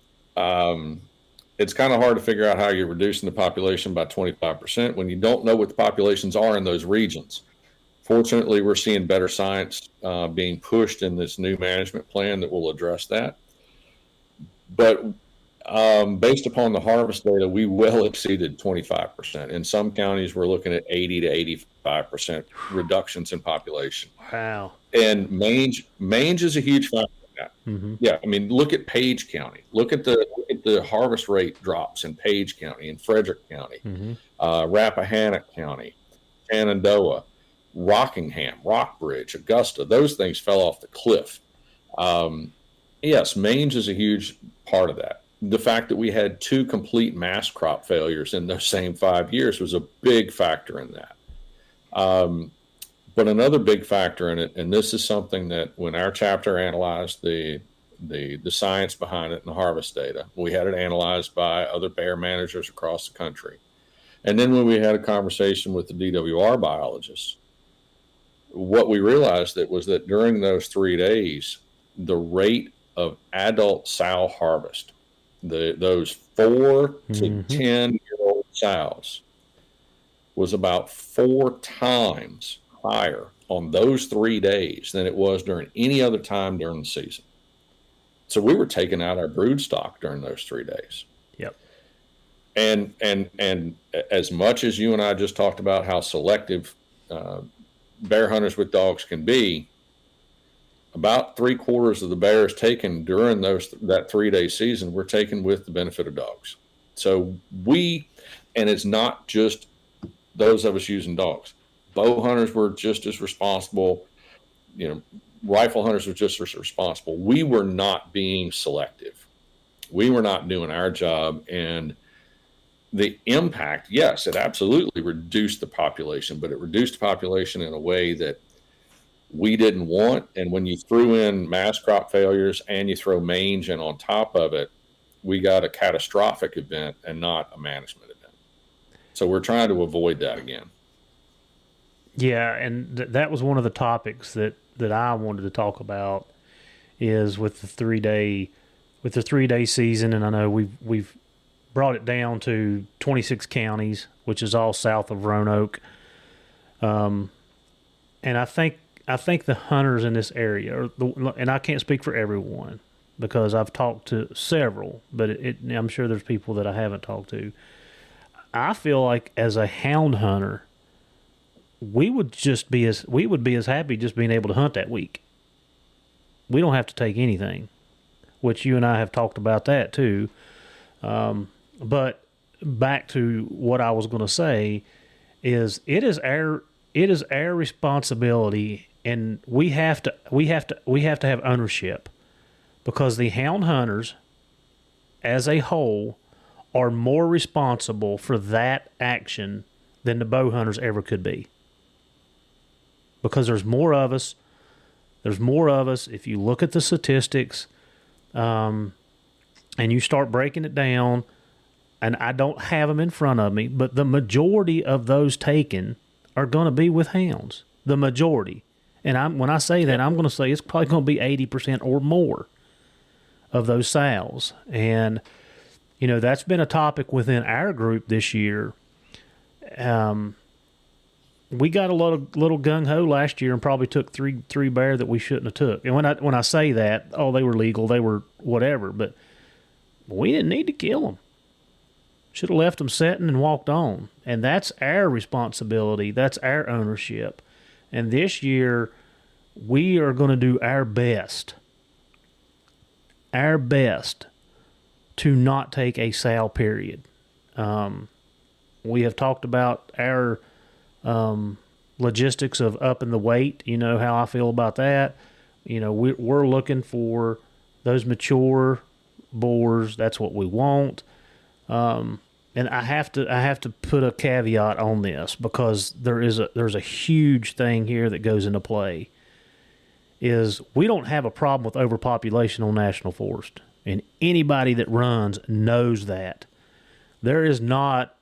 it's kind of hard to figure out how you're reducing the population by 25% when you don't know what the populations are in those regions. Fortunately, we're seeing better science being pushed in this new management plan that will address that. But based upon the harvest data, we well exceeded 25%. In some counties, we're looking at 80 to 85% reductions in population. Wow. And mange is a huge factor in that. Mm-hmm. Yeah, I mean, look at Page County. Look at the harvest rate drops in Page County, in Frederick County, mm-hmm. Rappahannock County, Shenandoah, Rockingham, Rockbridge, Augusta. Those things fell off the cliff. Yes, mange is a huge part of that. The fact that we had 2 complete mass crop failures in those same 5 years was a big factor in that. But another big factor in it, and this is something that when our chapter analyzed the science behind it and the harvest data, we had it analyzed by other bear managers across the country. And then when we had a conversation with the DWR biologists, what we realized was that during those 3 days, the rate of adult sow harvest, those 4 to mm-hmm. 10-year-old sows, was about 4 times higher on those 3 days than it was during any other time during the season. So we were taking out our brood stock during those 3 days. Yep. And as much as you and I just talked about how selective bear hunters with dogs can be, about 3/4 of the bears taken during that 3-day season were taken with the benefit of dogs. So and it's not just those of us using dogs. Bow hunters were just as responsible. Rifle hunters were just as responsible. We were not being selective. We were not doing our job. And the impact, yes, it absolutely reduced the population, but it reduced the population in a way that we didn't want. And when you threw in mass crop failures and you throw mange in on top of it, we got a catastrophic event and not a management event. So we're trying to avoid that again. Yeah, and that was one of the topics that I wanted to talk about, is with the 3-day season. And I know we've brought it down to 26 counties, which is all south of Roanoke. And I think the hunters in this area, and I can't speak for everyone because I've talked to several, but I'm sure there's people that I haven't talked to. I feel like as a hound hunter, we would be as happy just being able to hunt that week. We don't have to take anything, which you and I have talked about that too. But back to what I was going to say is it is our responsibility, and we have to have ownership, because the hound hunters as a whole are more responsible for that action than the bow hunters ever could be. Because there's more of us. If you look at the statistics, and you start breaking it down, and I don't have them in front of me, but the majority of those taken are going to be with hounds. The majority. And when I say that, I'm going to say it's probably going to be 80% or more of those sows. And, that's been a topic within our group this year. We got a little gung-ho last year and probably took three bear that we shouldn't have took. And when I say that, they were legal, they were whatever, but we didn't need to kill them. Should have left them setting and walked on. And that's our responsibility. That's our ownership. And this year, we are going to do our best to not take a sow, period. We have talked about our logistics of upping the weight. You know how I feel about that. We're looking for those mature boars. That's what we want. And I have to put a caveat on this, because there's a huge thing here that goes into play. Is we don't have a problem with overpopulation on national forest, and anybody that runs knows that there is not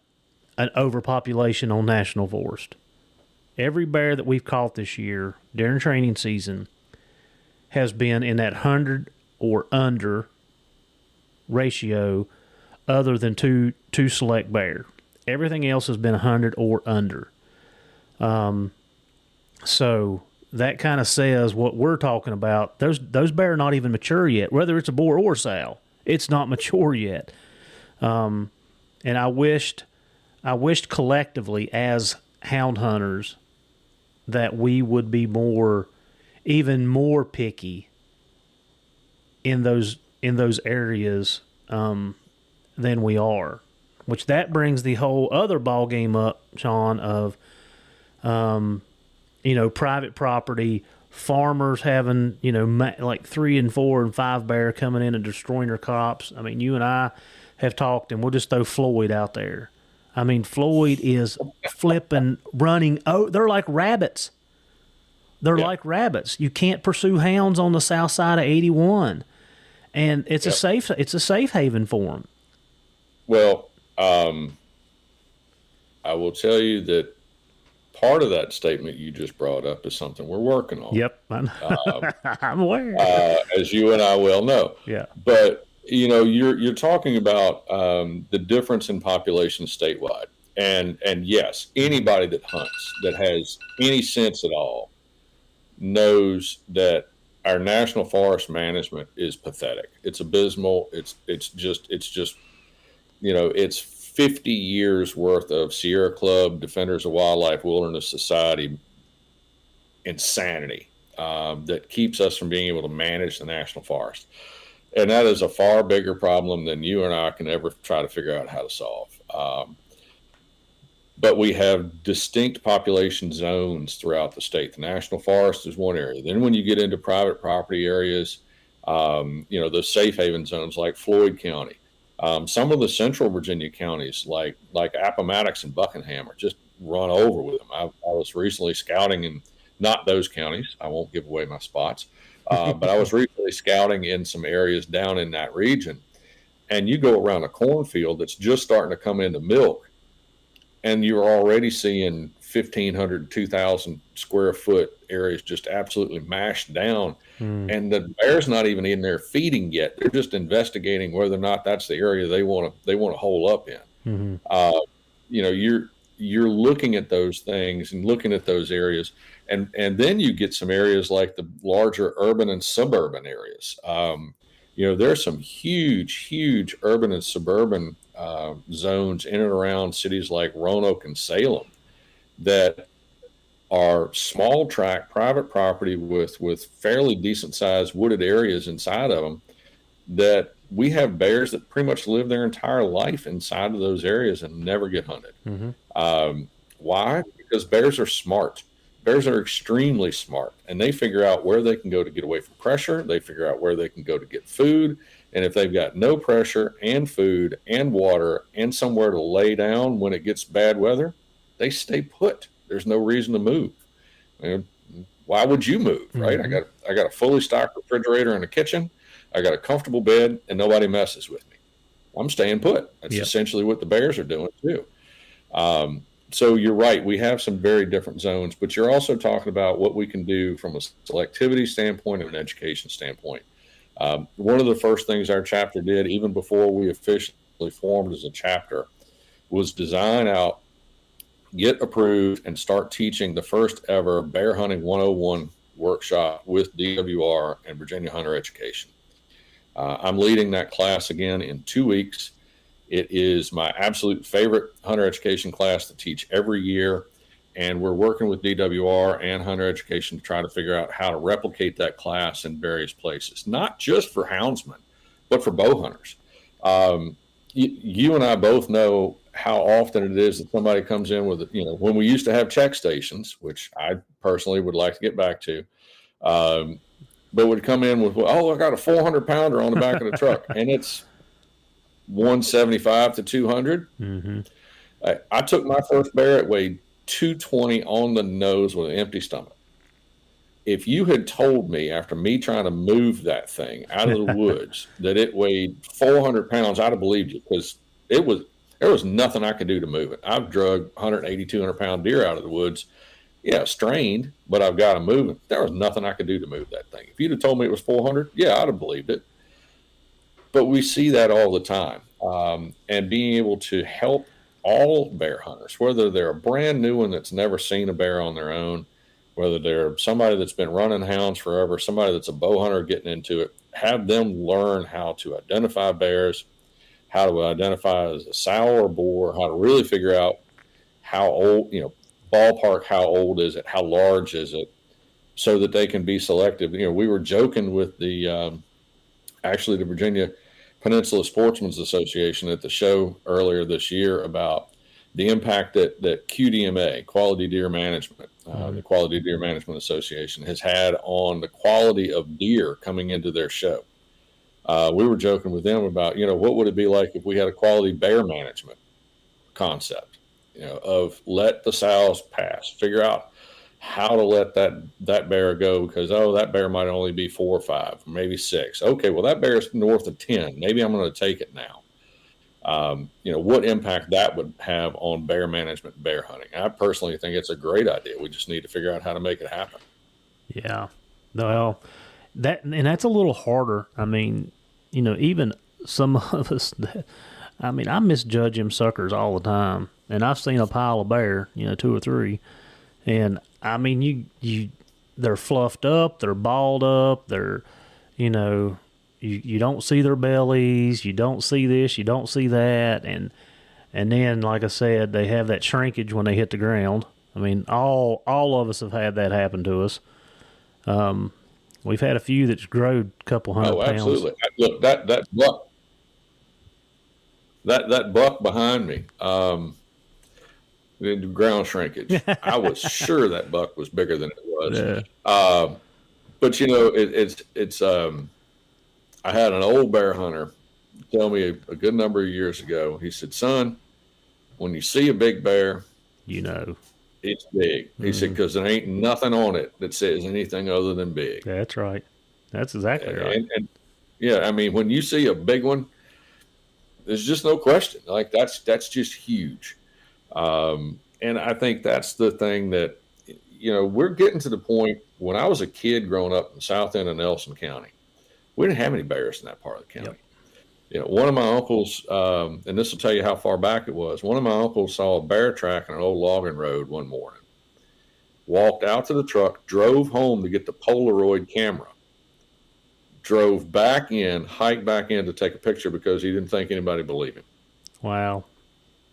an overpopulation on national forest. Every bear that we've caught this year during training season has been in that 100 or under ratio, other than two select bear. Everything else has been 100 or under. So that kind of says what we're talking about. Those bear are not even mature yet, whether it's a boar or sow. It's not mature yet. And I wished collectively as hound hunters that we would be even more picky in those areas than we are. Which that brings the whole other ball game up, Sean, of private property, farmers having like 3 and 4 and 5 bear coming in and destroying their crops. I mean, you and I have talked, and we'll just throw Floyd out there. I mean, Floyd is flipping, running. Oh, they're like rabbits. Like rabbits. You can't pursue hounds on the south side of 81, and it's a safe haven for them. Well, I will tell you that part of that statement you just brought up is something we're working on. Yep, I'm aware. As you and I well know. Yeah, but you're talking about the difference in population statewide, and yes, anybody that hunts, that has any sense at all, knows that our national forest management is pathetic. It's abysmal. It's just it's 50 years worth of Sierra Club, Defenders of Wildlife, Wilderness Society insanity. that keeps us from being able to manage the national forest. And that is a far bigger problem than you and I can ever try to figure out how to solve. But we have distinct population zones throughout the state. The national forest is one area. Then when you get into private property areas, those safe haven zones like Floyd County, some of the central Virginia counties like Appomattox and Buckingham are just run over with them. I was recently scouting in not those counties. I won't give away my spots. But I was recently scouting in some areas down in that region, and you go around a cornfield that's just starting to come into milk, and you're already seeing 1,500, 2,000 square foot areas just absolutely mashed down. And the bear's not even in there feeding yet. They're just investigating whether or not that's the area they want to hole up in. You're looking at those things and looking at those areas. And then you get some areas like the larger urban and suburban areas. There's some huge urban and suburban zones in and around cities like Roanoke and Salem that are small tract private property with fairly decent sized wooded areas inside of them, that we have bears that pretty much live their entire life inside of those areas and never get hunted. Why? Because bears are smart. Bears are extremely smart, and they figure out where they can go to get away from pressure. They figure out where they can go to get food. And if they've got no pressure and food and water and somewhere to lay down when it gets bad weather, they stay put. There's no reason to move. Why would you move, right? I got a fully stocked refrigerator in the kitchen. I got a comfortable bed, and nobody messes with me. Well, I'm staying put. That's essentially what the bears are doing too. So you're right. We have some very different zones, but you're also talking about what we can do from a selectivity standpoint and an education standpoint. One of the first things our chapter did, even before we officially formed as a chapter, was design out, get approved, and start teaching the first ever Bear Hunting 101 workshop with DWR and Virginia Hunter Education. I'm leading that class again in 2 weeks. It is my absolute favorite hunter education class to teach every year, and we're working with DWR and Hunter Education to try to figure out how to replicate that class in various places, not just for houndsmen, but for bow hunters. You and I both know how often it is that somebody comes in with, when we used to have check stations, which I personally would like to get back to, but would come in with, I got a 400 pounder on the back of the truck, and it's 175 to 200. I took my first bear, it weighed 220 on the nose with an empty stomach. If you had told me after me trying to move that thing out of the woods that it weighed 400 pounds, I'd have believed you, because there was nothing I could do to move it. I've drug 180, 200 pound deer out of the woods. Yeah, strained, but I've got them moving. There was nothing I could do to move that thing. If you'd have told me it was 400, yeah, I'd have believed it. But we see that all the time. And being able to help all bear hunters, whether they're a brand new one that's never seen a bear on their own, whether they're somebody that's been running hounds forever, somebody that's a bow hunter getting into it, have them learn how to identify bears, how to identify as a sow or boar, how to really figure out how old, ballpark, how old is it, how large is it, so that they can be selective. We were joking with the Virginia Peninsula Sportsmen's Association at the show earlier this year about the impact that QDMA, Quality Deer Management, the Quality Deer Management Association, has had on the quality of deer coming into their show. We were joking with them about, what would it be like if we had a quality bear management concept, of let the sows pass, figure out how to let that bear go, because, that bear might only be 4 or 5, maybe 6. Okay, well, that bear is north of 10. Maybe I'm going to take it now. What impact that would have on bear management, bear hunting. I personally think it's a great idea. We just need to figure out how to make it happen. Yeah. Well, that's a little harder. I mean, even some of us, I misjudge them suckers all the time. And I've seen a pile of bear, 2 or 3. And I mean, they're fluffed up, they're balled up, they're, you don't see their bellies, you don't see this, you don't see that, and then, like I said, they have that shrinkage when they hit the ground. I mean, all of us have had that happen to us. We've had a few that's growed a couple hundred pounds. Absolutely. Look, that buck behind me, the ground shrinkage. I was sure that buck was bigger than it was. Yeah. But it's I had an old bear hunter tell me a good number of years ago. He said, "Son, when you see a big bear, it's big." He said, "Because there ain't nothing on it that says anything other than big." That's right. That's exactly right. And yeah, I mean, when you see a big one, there's just no question. Like that's just huge. And I think that's the thing that, we're getting to the point. When I was a kid growing up in the south end of Nelson County, we didn't have any bears in that part of the county. Yep. One of my uncles, and this will tell you how far back it was. One of my uncles saw a bear track on an old logging road one morning, walked out to the truck, drove home to get the Polaroid camera, drove back in, hiked back in to take a picture because he didn't think anybody believed him. Wow.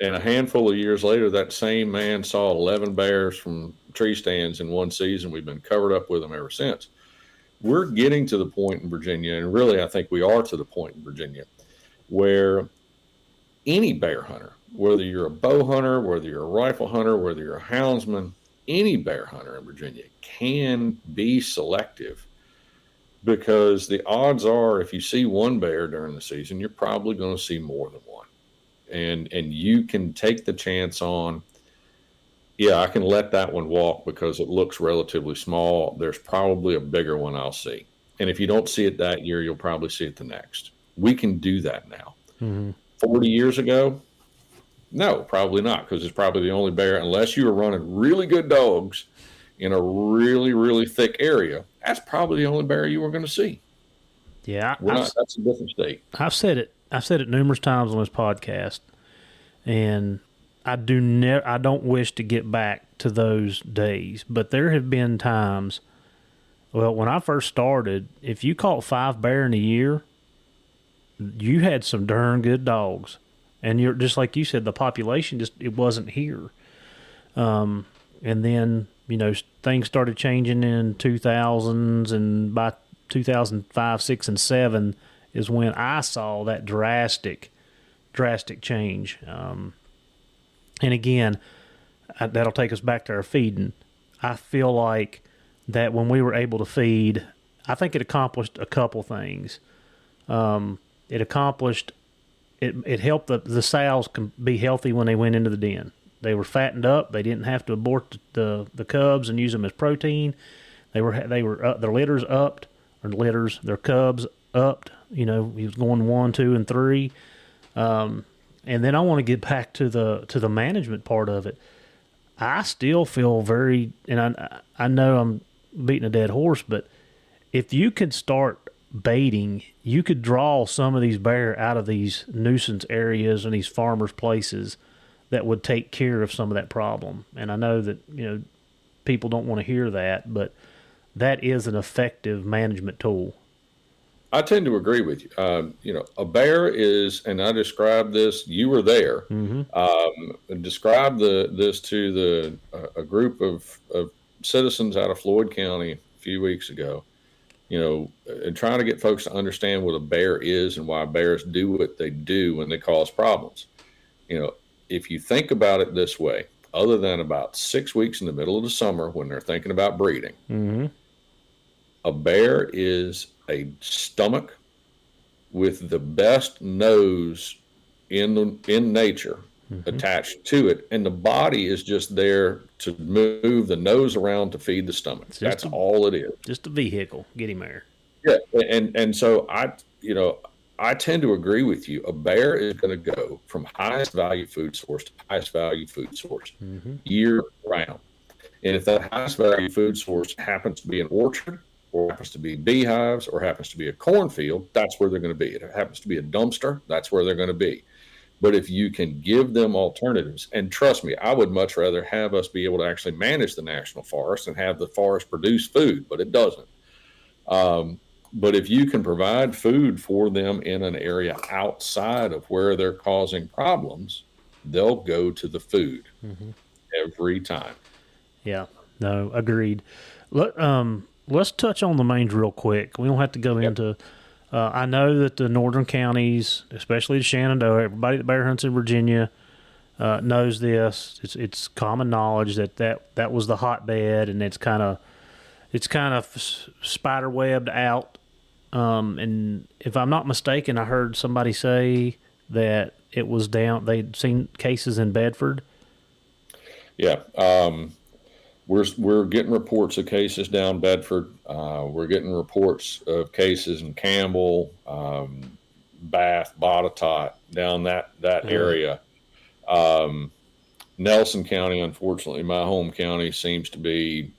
And a handful of years later, that same man saw 11 bears from tree stands in one season. We've been covered up with them ever since. We're getting to the point in Virginia, and really I think we are to the point in Virginia, where any bear hunter, whether you're a bow hunter, whether you're a rifle hunter, whether you're a houndsman, any bear hunter in Virginia can be selective, because the odds are if you see one bear during the season, you're probably going to see more than one. And you can take the chance on, I can let that one walk because it looks relatively small. There's probably a bigger one I'll see. And if you don't see it that year, you'll probably see it the next. We can do that now. 40 years ago, no, probably not, because it's probably the only bear, unless you were running really good dogs in a really, really thick area, that's probably the only bear you were going to see. Yeah. That's a different state. I've said it numerous times on this podcast, and I don't wish to get back to those days, but there have been times, when I first started, if you caught 5 bear in a year, you had some darn good dogs, and you're just like you said, the population it wasn't here. And then, things started changing in 2000s, and by 2005, 6, and 7 is when I saw that drastic change. And again, that'll take us back to our feeding. I feel like that when we were able to feed, I think it accomplished a couple things. It helped the sows be healthy when they went into the den. They were fattened up. They didn't have to abort the cubs and use them as protein. They were their litters upped, their cubs upped. He was going 1, 2, and 3. And then I want to get back to the management part of it. I still feel very, and I know I'm beating a dead horse, but if you could start baiting, you could draw some of these bear out of these nuisance areas and these farmers' places that would take care of some of that problem. And I know that, people don't want to hear that, but that is an effective management tool. I tend to agree with you. A bear is, and I described this, you were there, described this to a group of citizens out of Floyd County a few weeks ago, and trying to get folks to understand what a bear is and why bears do what they do when they cause problems. If you think about it this way, other than about 6 weeks in the middle of the summer when they're thinking about breeding, a bear is a stomach with the best nose in nature attached to it, and the body is just there to move the nose around to feed the stomach. That's all it is. Just a vehicle. Get him there. Yeah, and so I tend to agree with you. A bear is going to go from highest value food source to highest value food source year round. And if that highest value food source happens to be an orchard, or happens to be beehives, or happens to be a cornfield, that's where they're going to be. If it happens to be a dumpster, that's where they're going to be. But if you can give them alternatives, and trust me, I would much rather have us be able to actually manage the national forest and have the forest produce food, but it doesn't. But if you can provide food for them in an area outside of where they're causing problems, they'll go to the food every time. Yeah, no, agreed. Look, let's touch on the mange real quick. We don't have to go into. I know that the northern counties, especially the Shenandoah, everybody that bear hunts in Virginia knows this. It's common knowledge that was the hotbed, and it's kind of spider webbed out. And if I'm not mistaken, I heard somebody say that it was down. They'd seen cases in Bedford. Yeah. We're getting reports of cases down Bedford. We're getting reports of cases in Campbell, Bath, Botetourt, down that area. Nelson County, unfortunately, my home county, seems to be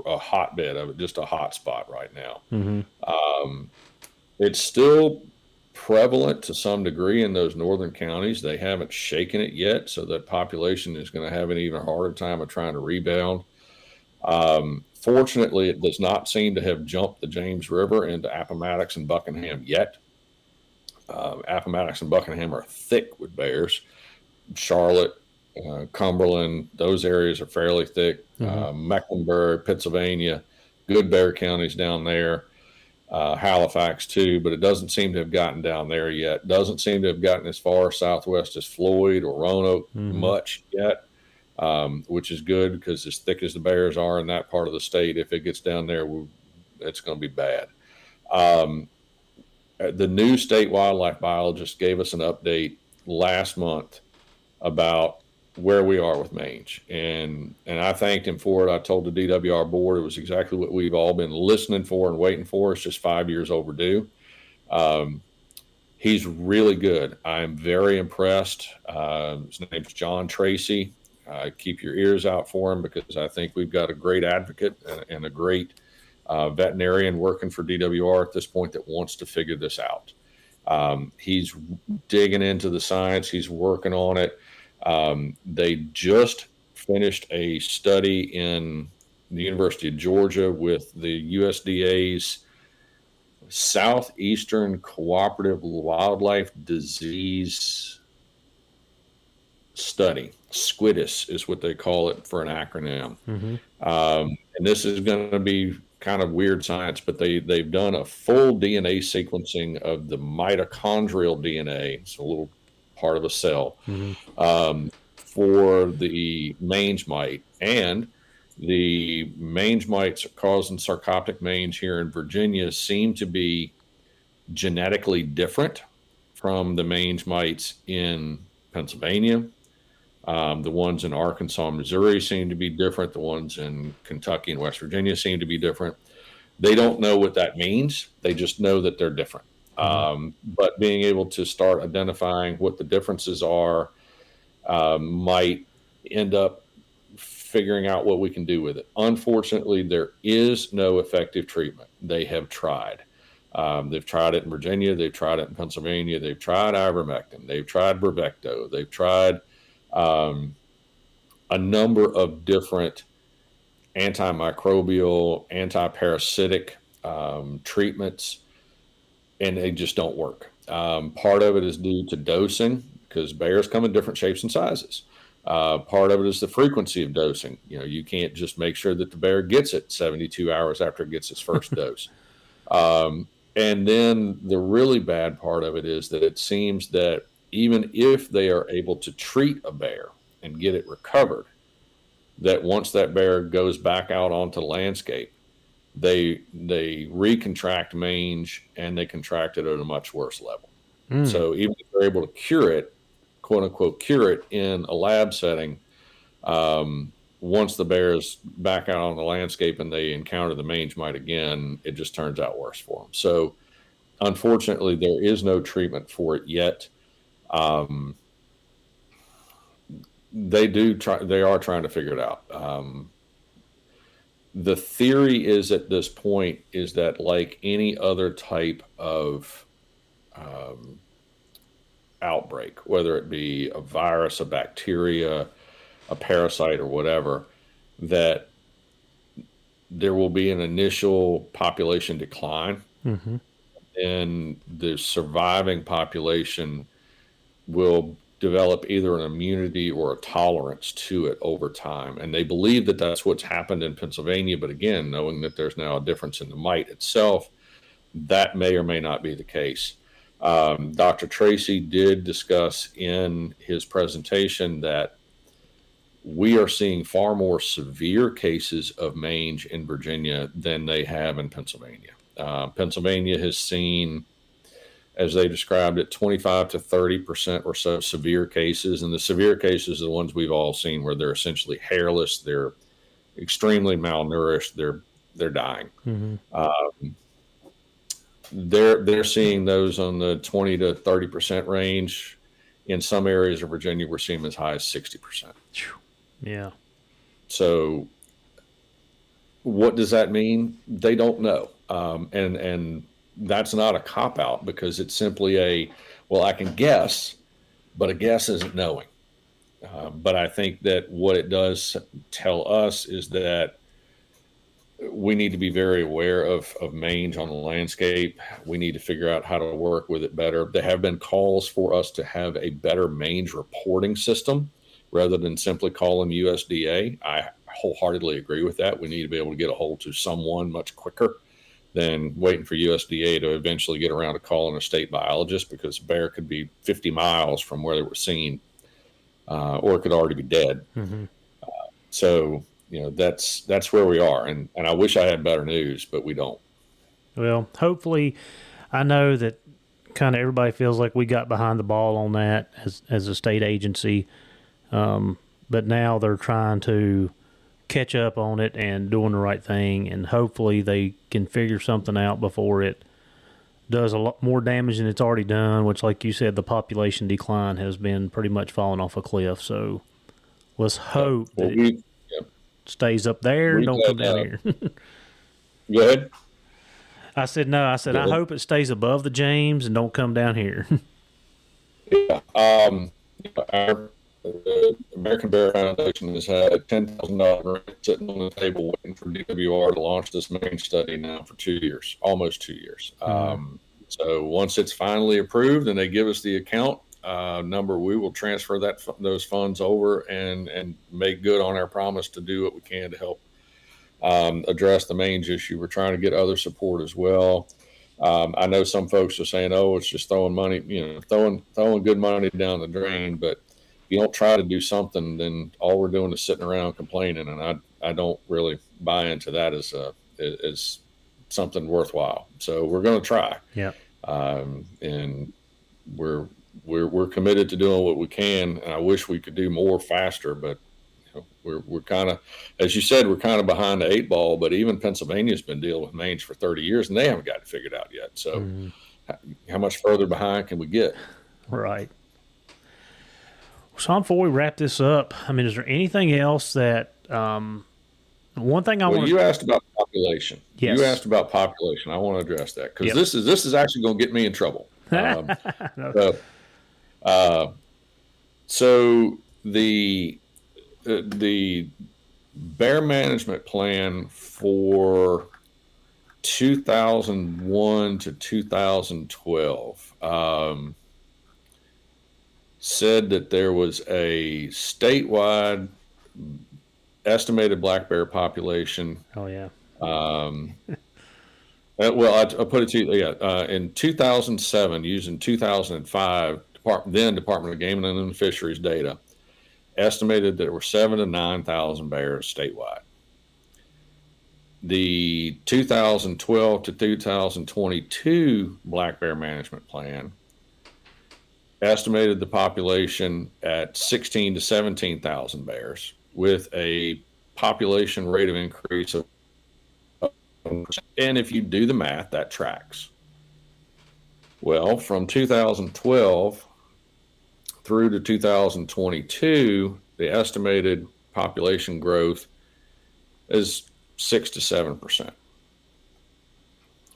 a hotbed of it, just a hot spot right now. Mm-hmm. It's still prevalent to some degree in those northern counties. They haven't shaken it yet, so that population is going to have an even harder time of trying to rebound. Fortunately, it does not seem to have jumped the James River into Appomattox and Buckingham yet. Appomattox and Buckingham are thick with bears. Charlotte, Cumberland, those areas are fairly thick. Mm-hmm. Mecklenburg, Pennsylvania, good bear counties down there. Halifax too, but it doesn't seem to have gotten down there yet. Doesn't seem to have gotten as far southwest as Floyd or Roanoke much yet, which is good, because as thick as the bears are in that part of the state, if it gets down there, it's going to be bad. The new state wildlife biologist gave us an update last month about where we are with mange, and I thanked him for it. I told the DWR board it was exactly what we've all been listening for and waiting for. It's just 5 years overdue. He's really good. I'm very impressed. His name's John Tracy. Keep your ears out for him, because I think we've got a great advocate and a great veterinarian working for DWR at this point that wants to figure this out. He's digging into the science. He's working on it. They just finished a study in the University of Georgia with the USDA's Southeastern Cooperative Wildlife Disease Study. SQUIDIS is what they call it for an acronym. Mm-hmm. And this is going to be kind of weird science, but they've done a full DNA sequencing of the mitochondrial DNA. It's a little part of a cell, for the mange mite, and the mange mites causing sarcoptic mange here in Virginia seem to be genetically different from the mange mites in Pennsylvania. The ones in Arkansas and Missouri seem to be different. The ones in Kentucky and West Virginia seem to be different. They don't know what that means. They just know that they're different. But being able to start identifying what the differences are might end up figuring out what we can do with it. Unfortunately, there is no effective treatment. They have tried. They've tried it in Virginia. They've tried it in Pennsylvania. They've tried ivermectin. They've tried Bravecto. They've tried a number of different antimicrobial, anti-parasitic treatments, and they just don't work. Part of it is due to dosing, because bears come in different shapes and sizes. Part of it is the frequency of dosing. You can't just make sure that the bear gets it 72 hours after it gets its first dose. And then the really bad part of it is that it seems that even if they are able to treat a bear and get it recovered, that once that bear goes back out onto the landscape, they recontract mange, and they contract it at a much worse level. So even if they're able to cure it, quote unquote, cure it in a lab setting, once the bear is back out on the landscape and they encounter the mange mite again, it just turns out worse for them. So unfortunately, there is no treatment for it yet. They are trying to figure it out. The theory is at this point is that, like any other type of outbreak, whether it be a virus, a bacteria, a parasite, or whatever, that there will be an initial population decline, and the surviving population will develop either an immunity or a tolerance to it over time. And they believe that that's what's happened in Pennsylvania. But again, knowing that there's now a difference in the mite itself, that may or may not be the case. Dr. Tracy did discuss in his presentation that we are seeing far more severe cases of mange in Virginia than they have in Pennsylvania. Pennsylvania has seen, as they described it, 25 to 30% or so severe cases. And the severe cases are the ones we've all seen where they're essentially hairless, they're extremely malnourished, they're dying. Mm-hmm. They're seeing those on the 20 to 30% range. In some areas of Virginia, we're seeing them as high as 60%. Yeah. So what does that mean? They don't know. And that's not a cop-out, because it's simply well, I can guess, but a guess isn't knowing. But I think that what it does tell us is that we need to be very aware of mange on the landscape. We need to figure out how to work with it better. There have been calls for us to have a better mange reporting system rather than simply calling USDA. I wholeheartedly agree with that. We need to be able to get a hold to someone much quicker than waiting for USDA to eventually get around to calling a state biologist, because bear could be 50 miles from where they were seen, or it could already be dead. Mm-hmm. So, that's where we are. And I wish I had better news, but we don't. Well, hopefully, I know that kind of everybody feels like we got behind the ball on that as a state agency. But now they're trying to catch up on it and doing the right thing, and hopefully they can figure something out before it does a lot more damage than it's already done, which, like you said, the population decline has been pretty much falling off a cliff. So let's hope that it stays up there and don't come down here. Go ahead. I said I hope it stays above the James and don't come down here. Yeah. The American Bear Foundation has had a $10,000 grant sitting on the table waiting for DWR to launch this mange study now for 2 years, almost 2 years. So once it's finally approved and they give us the account number, we will transfer those funds over and make good on our promise to do what we can to help address the mange issue. We're trying to get other support as well. I know some folks are saying, "Oh, it's just throwing money, throwing good money down the drain," but if you don't try to do something, then all we're doing is sitting around complaining, and I don't really buy into that as something worthwhile. So we're going to try. Yeah. And we're committed to doing what we can, and I wish we could do more faster, but we're kind of, as you said, we're kind of behind the 8 ball. But even Pennsylvania's been dealing with mange for 30 years, and they haven't got it figured out yet. So how much further behind can we get? Right. So before we wrap this up, I mean, is there anything else that one thing I want? You asked about population. Yes. You asked about population. I want to address that, because this is actually going to get me in trouble. So the bear management plan for 2001 to 2012 said that there was a statewide estimated black bear population. Oh, yeah. Well, I'll put it to you. Yeah, in 2007, using 2005 Department of Game and Fisheries data, estimated that there were 7,000 to 9,000 bears statewide. The 2012 to 2022 black bear management plan estimated the population at 16,000 to 17,000 bears, with a population rate of increase of, and if you do the math, that tracks. Well, from 2012 through to 2022, the estimated population growth is 6 to 7%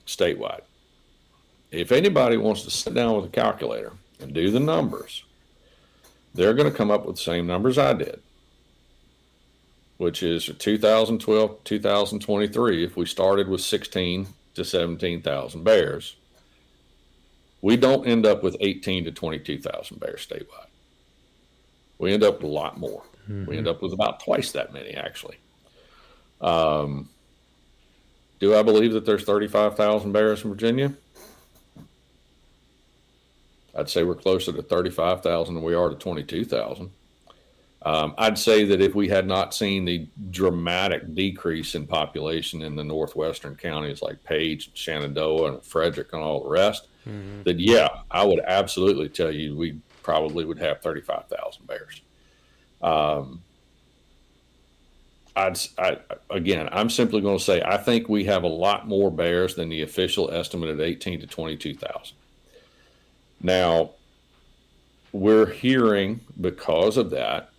statewide. If anybody wants to sit down with a calculator and do the numbers, they're going to come up with the same numbers I did, which is 2012, 2023. If we started with 16 to 17,000 bears, we don't end up with 18 to 22,000 bears statewide. We end up with a lot more. We end up with about twice that many, actually. Do I believe that there's 35,000 bears in Virginia? I'd say we're closer to 35,000 than we are to 22,000. I'd say that if we had not seen the dramatic decrease in population in the northwestern counties like Page, Shenandoah, and Frederick and all the rest, that, yeah, I would absolutely tell you we probably would have 35,000 bears. Again, I'm simply going to say I think we have a lot more bears than the official estimate at 18 to 22,000. Now, we're hearing, because of that,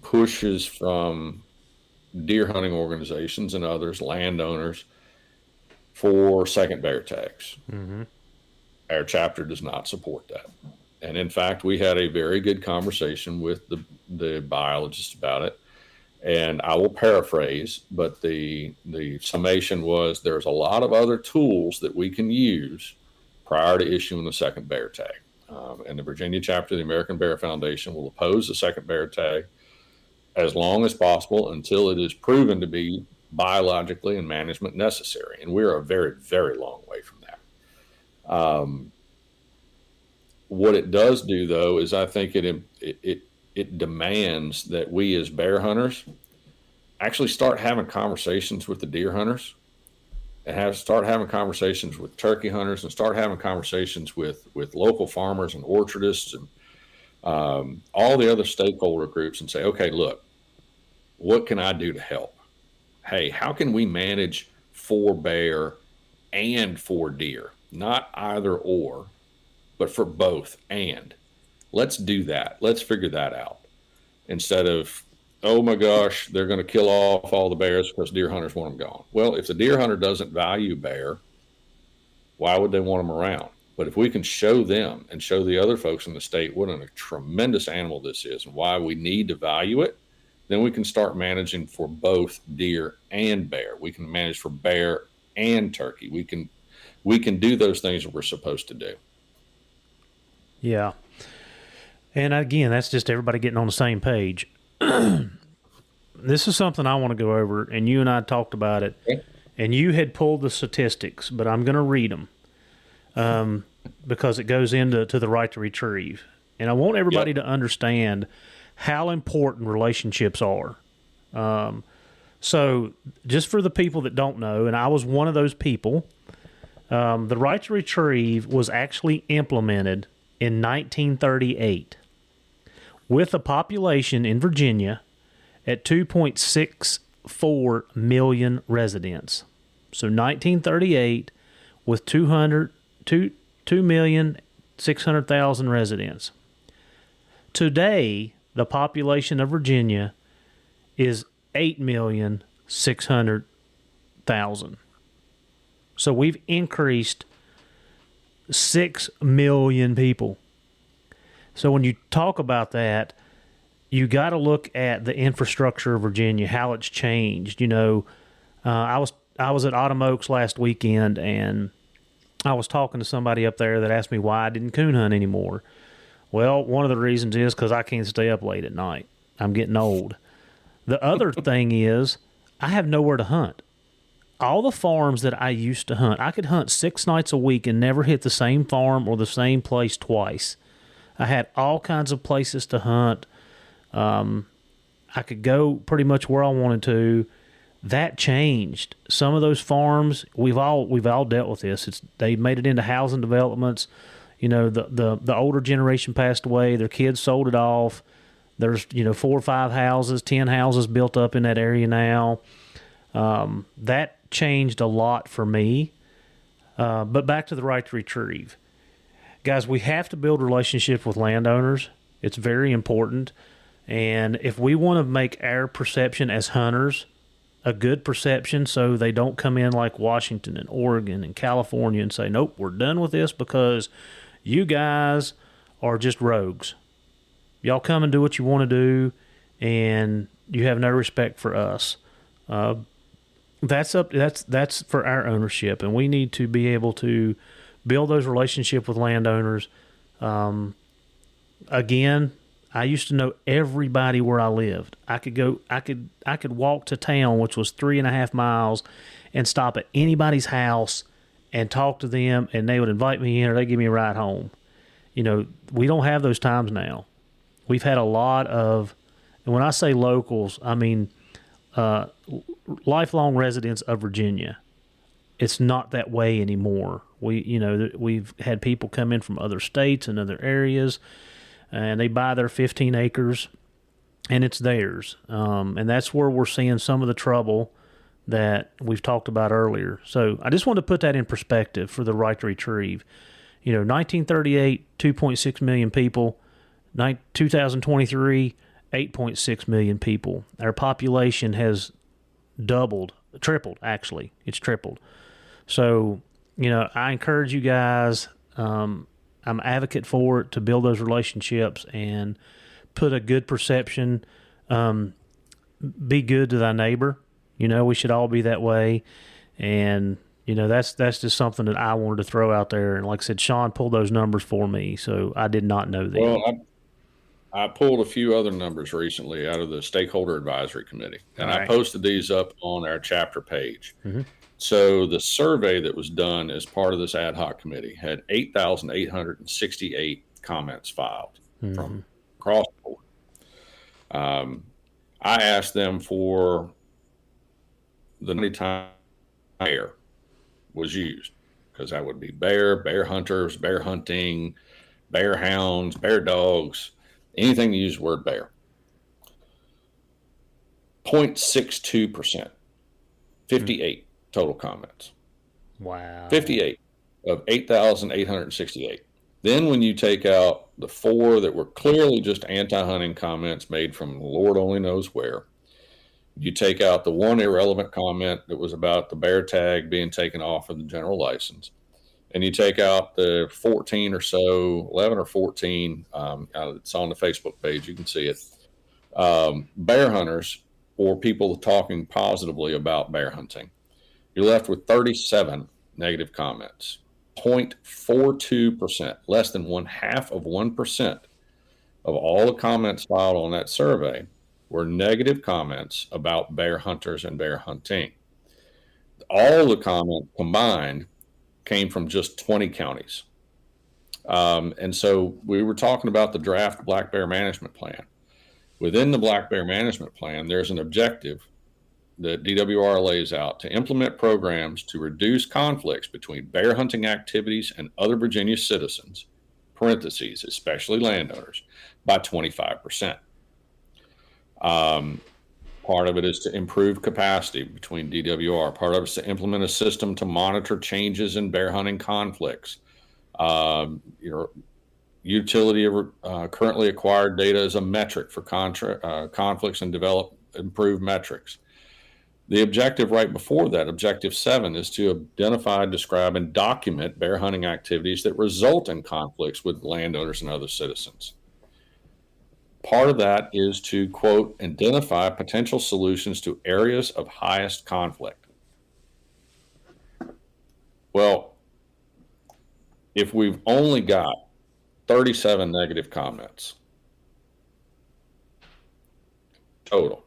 pushes from deer hunting organizations and others, landowners, for second bear tags. Our chapter does not support that. And in fact, we had a very good conversation with the biologist about it. And I will paraphrase, but the summation was there's a lot of other tools that we can use prior to issuing the second bear tag. And the Virginia chapter of the American Bear Foundation will oppose the second bear tag as long as possible until it is proven to be biologically and management necessary. And we're a very, very long way from that. What it does do, though, is I think it demands that we as bear hunters actually start having conversations with the deer hunters and start having conversations with turkey hunters and start having conversations with local farmers and orchardists and all the other stakeholder groups and say, okay, look, what can I do to help? Hey, how can we manage for bear and for deer? Not either or, but for both and. Let's do that. Let's figure that out. Instead of, oh my gosh, they're going to kill off all the bears because deer hunters want them gone. Well, if the deer hunter doesn't value bear, why would they want them around? But if we can show them and show the other folks in the state what a tremendous animal this is and why we need to value it, then we can start managing for both deer and bear. We can manage for bear and turkey. We can do those things that we're supposed to do. Yeah. And again, that's just everybody getting on the same page. This is something I want to go over, and you and I talked about it, and you had pulled the statistics, but I'm going to read them because it goes into the right to retrieve. And I want everybody to understand how important relationships are. So just for the people that don't know, and I was one of those people, the right to retrieve was actually implemented in 1938 with a population in Virginia at 2.64 million residents. So 1938 with 2,600,000 residents. Today, the population of Virginia is 8,600,000. So we've increased 6 million people. So when you talk about that, you got to look at the infrastructure of Virginia, how it's changed. You know, I was at Autumn Oaks last weekend, and I was talking to somebody up there that asked me why I didn't coon hunt anymore. Well, one of the reasons is because I can't stay up late at night. I'm getting old. The other thing is I have nowhere to hunt. All the farms that I used to hunt, I could hunt 6 nights a week and never hit the same farm or the same place twice. I had all kinds of places to hunt. I could go pretty much where I wanted to. That changed. Some of those farms, we've all dealt with this. They made it into housing developments. You know, the older generation passed away. Their kids sold it off. There's 4 or 5 houses, 10 houses built up in that area now. That changed a lot for me. But back to the right to retrieve. Guys, we have to build relationships with landowners. It's very important. And if we want to make our perception as hunters a good perception so they don't come in like Washington and Oregon and California and say, nope, we're done with this because you guys are just rogues. Y'all come and do what you want to do, and you have no respect for us. That's for our ownership, and we need to be able to build those relationships with landowners. Again, I used to know everybody where I lived. I could walk to town, which was 3.5 miles, and stop at anybody's house and talk to them, and they would invite me in or they give me a ride home. You know, we don't have those times now. We've had a lot of, and when I say locals, I mean lifelong residents of Virginia. It's not that way anymore. We've had people come in from other states and other areas, and they buy their 15 acres, and it's theirs. And that's where we're seeing some of the trouble that we've talked about earlier. So I just want to put that in perspective for the right to retrieve. 1938, 2.6 million people. 2023, 8.6 million people. Our population has tripled, actually. It's tripled. So, I encourage you guys, I'm an advocate for it, to build those relationships and put a good perception, be good to thy neighbor. We should all be that way. And, that's just something that I wanted to throw out there. And like I said, Sean pulled those numbers for me, so I did not know them. Well, I pulled a few other numbers recently out of the Stakeholder Advisory Committee, and I posted these up on our chapter page. Mm-hmm. So the survey that was done as part of this ad hoc committee had 8,868 comments filed from across the board. I asked them for the time bear was used, because that would be bear hunters, bear hunting, bear hounds, bear dogs, anything to use the word bear. 0.62%, 58 total comments. Wow. 58 of 8,868. Then when you take out the 4 that were clearly just anti-hunting comments made from Lord only knows where, you take out the 1 irrelevant comment that was about the bear tag being taken off of the general license, and you take out the 14 or so, 11 or 14, it's on the Facebook page, you can see it, bear hunters or people talking positively about bear hunting, you're left with 37 negative comments. 0.42%, less than 0.5% of all the comments filed on that survey were negative comments about bear hunters and bear hunting. All the comments combined came from just 20 counties. And so we were talking about the draft black bear management plan. Within the black bear management plan, there's an objective that DWR lays out to implement programs to reduce conflicts between bear hunting activities and other Virginia citizens, parentheses, especially landowners, by 25%. Part of it is to improve capacity between DWR. Part of it is to implement a system to monitor changes in bear hunting conflicts. Utility of currently acquired data as a metric for conflicts and develop improved metrics. The objective right before that, Objective 7, is to identify, describe, and document bear hunting activities that result in conflicts with landowners and other citizens. Part of that is to, quote, identify potential solutions to areas of highest conflict. Well, if we've only got 37 negative comments total,